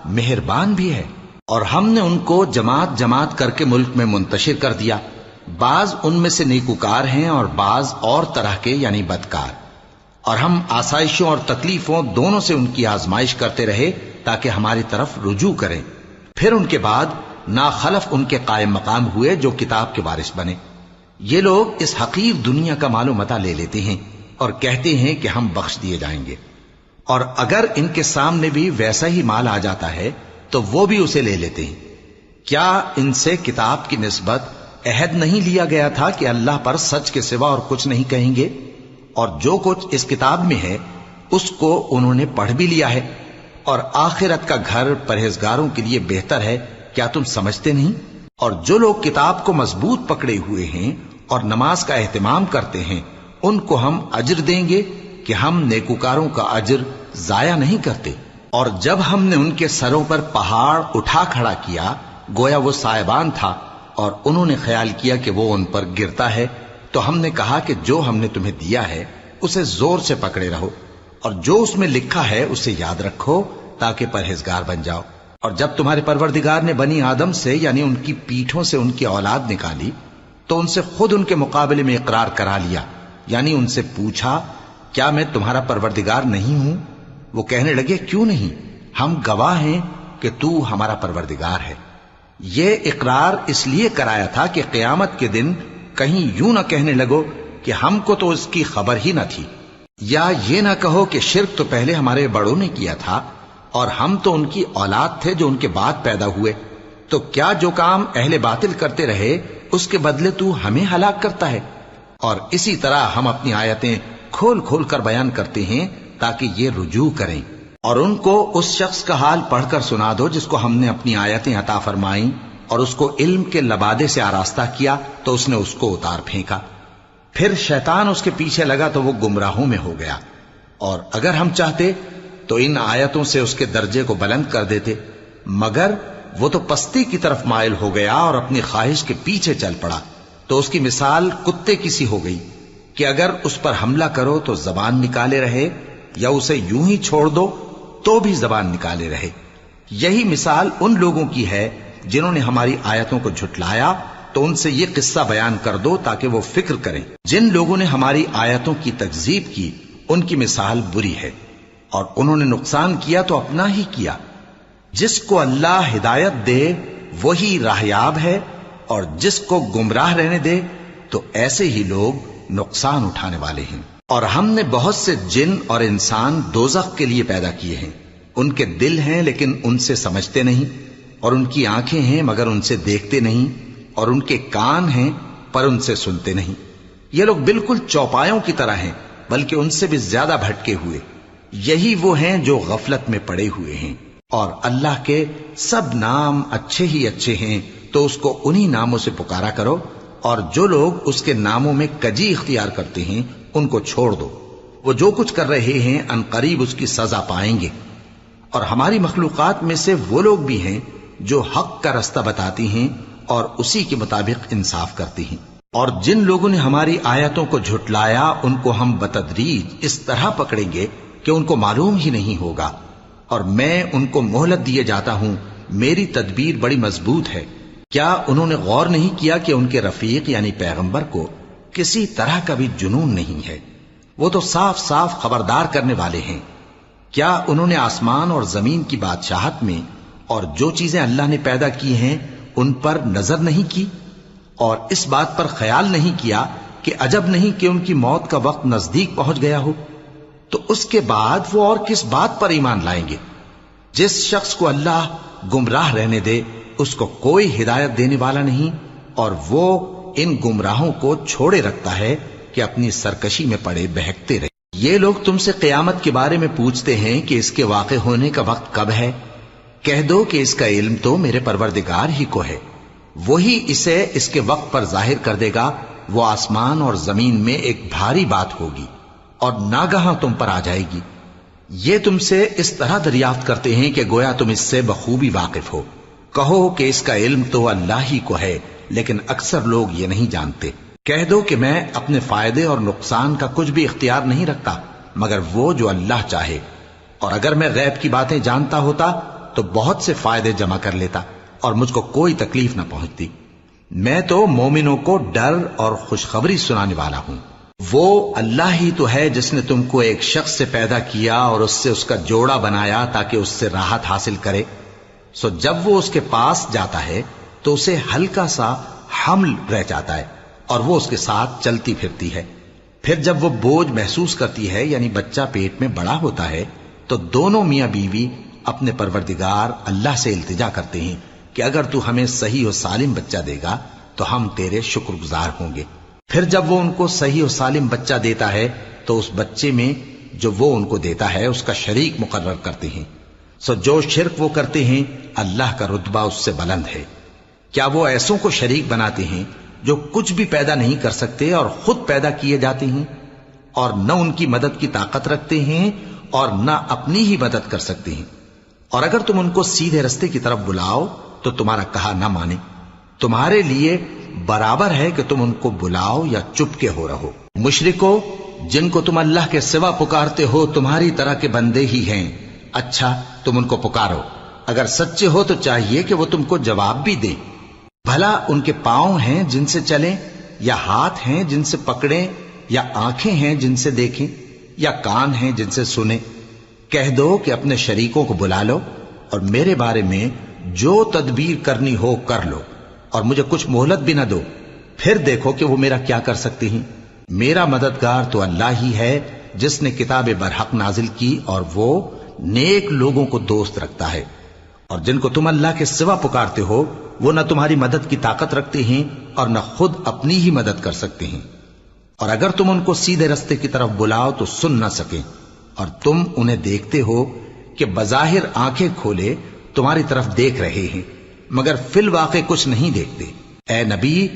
مہربان بھی ہے۔ اور ہم نے ان کو جماعت جماعت کر کے ملک میں منتشر کر دیا، بعض ان میں سے نیکوکار ہیں اور بعض اور طرح کے یعنی بدکار۔ اور ہم آسائشوں اور تکلیفوں دونوں سے ان کی آزمائش کرتے رہے تاکہ ہماری طرف رجوع کریں۔ پھر ان کے بعد ناخلف ان کے قائم مقام ہوئے جو کتاب کے وارث بنے۔ یہ لوگ اس حقیر دنیا کا مال و متاع لے لیتے ہیں اور کہتے ہیں کہ ہم بخش دیے جائیں گے، اور اگر ان کے سامنے بھی ویسا ہی مال آ جاتا ہے تو وہ بھی اسے لے لیتے ہیں۔ کیا ان سے کتاب کی نسبت عہد نہیں لیا گیا تھا کہ اللہ پر سچ کے سوا اور کچھ نہیں کہیں گے؟ اور جو کچھ اس کتاب میں ہے اس کو انہوں نے پڑھ بھی لیا ہے، اور آخرت کا گھر پرہیزگاروں کے لیے بہتر ہے، کیا تم سمجھتے نہیں؟ اور جو لوگ کتاب کو مضبوط پکڑے ہوئے ہیں اور نماز کا اہتمام کرتے ہیں ان کو ہم اجر دیں گے کہ ہم نیکوکاروں کا اجر ضائع نہیں کرتے۔ اور جب ہم نے ان کے سروں پر پہاڑ اٹھا کھڑا کیا گویا وہ سائبان تھا، اور انہوں نے خیال کیا کہ وہ ان پر گرتا ہے، تو ہم نے کہا کہ جو ہم نے تمہیں دیا ہے اسے زور سے پکڑے رہو، اور جو اس میں لکھا ہے اسے یاد رکھو تاکہ پرہیزگار بن جاؤ۔ اور جب تمہارے پروردگار نے بنی آدم سے یعنی ان کی پیٹھوں سے ان کی اولاد نکالی تو ان سے خود ان کے مقابلے میں اقرار کرا لیا، یعنی ان سے پوچھا کیا میں تمہارا پروردگار نہیں ہوں؟ وہ کہنے لگے کیوں نہیں، ہم گواہ ہیں کہ تو ہمارا پروردگار ہے۔ یہ اقرار اس لیے کرایا تھا کہ قیامت کے دن کہیں یوں نہ کہنے لگو کہ ہم کو تو اس کی خبر ہی نہ تھی، یا یہ نہ کہو کہ شرک تو پہلے ہمارے بڑوں نے کیا تھا اور ہم تو ان کی اولاد تھے جو ان کے بعد پیدا ہوئے، تو کیا جو کام اہل باطل کرتے رہے اس کے بدلے تو ہمیں ہلاک کرتا ہے؟ اور اسی طرح ہم اپنی آیتیں کھول کھول کر بیان کرتے ہیں تاکہ یہ رجوع کریں۔ اور ان کو اس شخص کا حال پڑھ کر سنا دو جس کو ہم نے اپنی آیتیں عطا فرمائیں اور اس کو علم کے لبادے سے آراستہ کیا تو اس نے اس کو اتار پھینکا. پھر شیطان اس کے پیچھے لگا تو وہ گمراہوں میں ہو گیا. اور اگر ہم چاہتے تو ان آیتوں سے اس کے درجے کو بلند کر دیتے، مگر وہ تو پستی کی طرف مائل ہو گیا اور اپنی خواہش کے پیچھے چل پڑا. تو اس کی مثال کتے کی سی ہو گئی کہ اگر اس پر حملہ کرو تو زبان نکالے رہے، یا اسے یوں ہی چھوڑ دو تو بھی زبان نکالے رہے. یہی مثال ان لوگوں کی ہے جنہوں نے ہماری آیتوں کو جھٹلایا. تو ان سے یہ قصہ بیان کر دو تاکہ وہ فکر کریں. جن لوگوں نے ہماری آیتوں کی تکذیب کی ان کی مثال بری ہے، اور انہوں نے نقصان کیا تو اپنا ہی کیا. جس کو اللہ ہدایت دے وہی راہیاب ہے، اور جس کو گمراہ رہنے دے تو ایسے ہی لوگ نقصان اٹھانے والے ہیں. اور ہم نے بہت سے جن اور انسان دوزخ کے لیے پیدا کیے ہیں. ان کے دل ہیں لیکن ان سے سمجھتے نہیں، اور ان کی آنکھیں ہیں مگر ان سے دیکھتے نہیں، اور ان کے کان ہیں پر ان سے سنتے نہیں. یہ لوگ بالکل چوپایوں کی طرح ہیں، بلکہ ان سے بھی زیادہ بھٹکے ہوئے. یہی وہ ہیں جو غفلت میں پڑے ہوئے ہیں. اور اللہ کے سب نام اچھے ہی اچھے ہیں، تو اس کو انہی ناموں سے پکارا کرو. اور جو لوگ اس کے ناموں میں کجی اختیار کرتے ہیں ان کو چھوڑ دو. وہ جو کچھ کر رہے ہیں ان قریب اس کی سزا پائیں گے. اور ہماری مخلوقات میں سے وہ لوگ بھی ہیں جو حق کا رستہ بتاتی ہیں اور اسی کے مطابق انصاف کرتی ہیں. اور جن لوگوں نے ہماری آیتوں کو جھٹلایا ان کو ہم بتدریج اس طرح پکڑیں گے کہ ان کو معلوم ہی نہیں ہوگا. اور میں ان کو مہلت دیے جاتا ہوں، میری تدبیر بڑی مضبوط ہے. کیا انہوں نے غور نہیں کیا کہ ان کے رفیق یعنی پیغمبر کو کسی طرح کا بھی جنون نہیں ہے؟ وہ تو صاف صاف خبردار کرنے والے ہیں. کیا انہوں نے آسمان اور زمین کی بادشاہت میں اور جو چیزیں اللہ نے پیدا کی ہیں ان پر نظر نہیں کی، اور اس بات پر خیال نہیں کیا کہ عجب نہیں کہ ان کی موت کا وقت نزدیک پہنچ گیا ہو؟ تو اس کے بعد وہ اور کس بات پر ایمان لائیں گے؟ جس شخص کو اللہ گمراہ رہنے دے اس کو کوئی ہدایت دینے والا نہیں، اور وہ ان گمراہوں کو چھوڑے رکھتا ہے کہ اپنی سرکشی میں پڑے بہکتے رہے. یہ لوگ تم سے قیامت کے بارے میں پوچھتے ہیں کہ اس کے واقع ہونے کا وقت کب ہے. کہہ دو کہ اس کا علم تو میرے پروردگار ہی کو ہے، وہی اسے اس کے وقت پر ظاہر کر دے گا. وہ آسمان اور زمین میں ایک بھاری بات ہوگی اور ناگہاں تم پر آ جائے گی. یہ تم سے اس طرح دریافت کرتے ہیں کہ گویا تم اس سے بخوبی واقف ہو. کہو کہ اس کا علم تو اللہ ہی کو ہے، لیکن اکثر لوگ یہ نہیں جانتے. کہہ دو کہ میں اپنے فائدے اور نقصان کا کچھ بھی اختیار نہیں رکھتا مگر وہ جو اللہ چاہے. اور اگر میں غیب کی باتیں جانتا ہوتا تو بہت سے فائدے جمع کر لیتا اور مجھ کو کوئی تکلیف نہ پہنچتی. میں تو مومنوں کو ڈر اور خوشخبری سنانے والا ہوں. وہ اللہ ہی تو ہے جس نے تم کو ایک شخص سے پیدا کیا اور اس سے اس کا جوڑا بنایا تاکہ اس سے راحت حاصل کرے. سو جب وہ اس کے پاس جاتا ہے تو اسے ہلکا سا حمل رہ جاتا ہے اور وہ اس کے ساتھ چلتی پھرتی ہے. پھر جب وہ بوجھ محسوس کرتی ہے یعنی بچہ پیٹ میں بڑا ہوتا ہے تو دونوں میاں بیوی اپنے پروردگار اللہ سے التجا کرتے ہیں کہ اگر تو ہمیں صحیح و سالم بچہ دے گا تو ہم تیرے شکر گزار ہوں گے. پھر جب وہ ان کو صحیح و سالم بچہ دیتا ہے تو اس بچے میں جو وہ ان کو دیتا ہے اس کا شریک مقرر کرتے ہیں. سو جو شرک وہ کرتے ہیں اللہ کا رتبہ اس سے بلند ہے. کیا وہ ایسوں کو شریک بناتے ہیں جو کچھ بھی پیدا نہیں کر سکتے اور خود پیدا کیے جاتے ہیں، اور نہ ان کی مدد کی طاقت رکھتے ہیں اور نہ اپنی ہی مدد کر سکتے ہیں. اور اگر تم ان کو سیدھے رستے کی طرف بلاؤ تو تمہارا کہا نہ مانے. تمہارے لیے برابر ہے کہ تم ان کو بلاؤ یا چپ کے ہو رہو. مشرکو، جن کو تم اللہ کے سوا پکارتے ہو تمہاری طرح کے بندے ہی ہیں. اچھا تم ان کو پکارو، اگر سچے ہو تو چاہیے کہ وہ تم کو جواب بھی دیں. بھلا ان کے پاؤں ہیں جن سے چلیں، یا ہاتھ ہیں جن سے پکڑیں، یا آنکھیں ہیں جن سے دیکھیں، یا کان ہیں جن سے سنیں؟ کہہ دو کہ اپنے شریکوں کو بلا لو اور میرے بارے میں جو تدبیر کرنی ہو کر لو، اور مجھے کچھ مہلت بھی نہ دو. پھر دیکھو کہ وہ میرا کیا کر سکتے ہیں. میرا مددگار تو اللہ ہی ہے جس نے کتاب برحق نازل کی، اور وہ نیک لوگوں کو دوست رکھتا ہے. اور جن کو تم اللہ کے سوا پکارتے ہو وہ نہ تمہاری مدد کی طاقت رکھتے ہیں اور نہ خود اپنی ہی مدد کر سکتے ہیں. اور اگر تم ان کو سیدھے رستے کی طرف بلاؤ تو سن نہ سکیں، اور تم انہیں دیکھتے ہو کہ بظاہر آنکھیں کھولے تمہاری طرف دیکھ رہے ہیں مگر فی الواقع کچھ نہیں دیکھتے۔ اے نبی،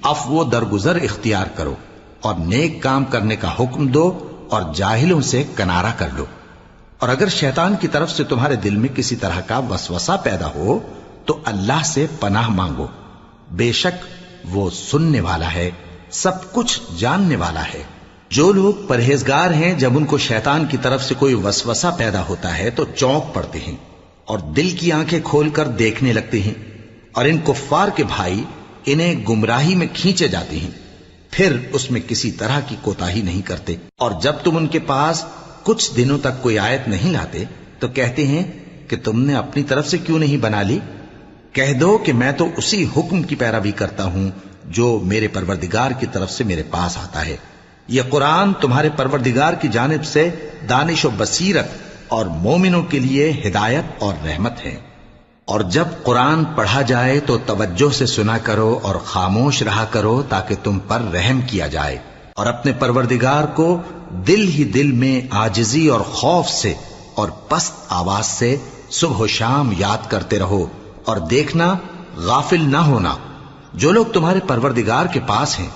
عفو و درگزر اختیار کرو اور نیک کام کرنے کا حکم دو اور جاہلوں سے کنارہ کر لو۔ اور اگر شیطان کی طرف سے تمہارے دل میں کسی طرح کا وسوسہ پیدا ہو تو اللہ سے پناہ مانگو، بے شک وہ سننے والا ہے، سب کچھ جاننے والا ہے۔ جو لوگ پرہیزگار ہیں جب ان کو شیطان کی طرف سے کوئی وسوسہ پیدا ہوتا ہے تو چونک پڑتے ہیں اور دل کی آنکھیں کھول کر دیکھنے لگتے ہیں، اور ان کفار کے بھائی انہیں گمراہی میں کھینچے جاتے ہیں، پھر اس میں کسی طرح کی کوتاہی نہیں کرتے۔ اور جب تم ان کے پاس کچھ دنوں تک کوئی آیت نہیں لاتے تو کہتے ہیں کہ تم نے اپنی طرف سے کیوں نہیں بنا لی؟ کہہ دو کہ میں تو اسی حکم کی پیروی کرتا ہوں جو میرے پروردگار کی طرف سے میرے پاس آتا ہے۔ یہ قرآن تمہارے پروردگار کی جانب سے دانش و بصیرت اور مومنوں کے لیے ہدایت اور رحمت ہے۔ اور جب قرآن پڑھا جائے تو توجہ سے سنا کرو اور خاموش رہا کرو تاکہ تم پر رحم کیا جائے، اور اپنے پروردگار کو دل ہی دل میں عاجزی اور خوف سے اور پست آواز سے صبح و شام یاد کرتے رہو، اور دیکھنا غافل نہ ہونا۔ جو لوگ تمہارے پروردگار کے پاس ہیں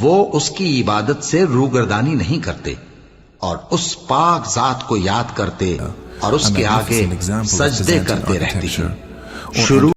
وہ اس کی عبادت سے روگردانی نہیں کرتے اور اس پاک ذات کو یاد کرتے اور اس کے آگے سجدے کرتے رہتے ہیں۔ شروع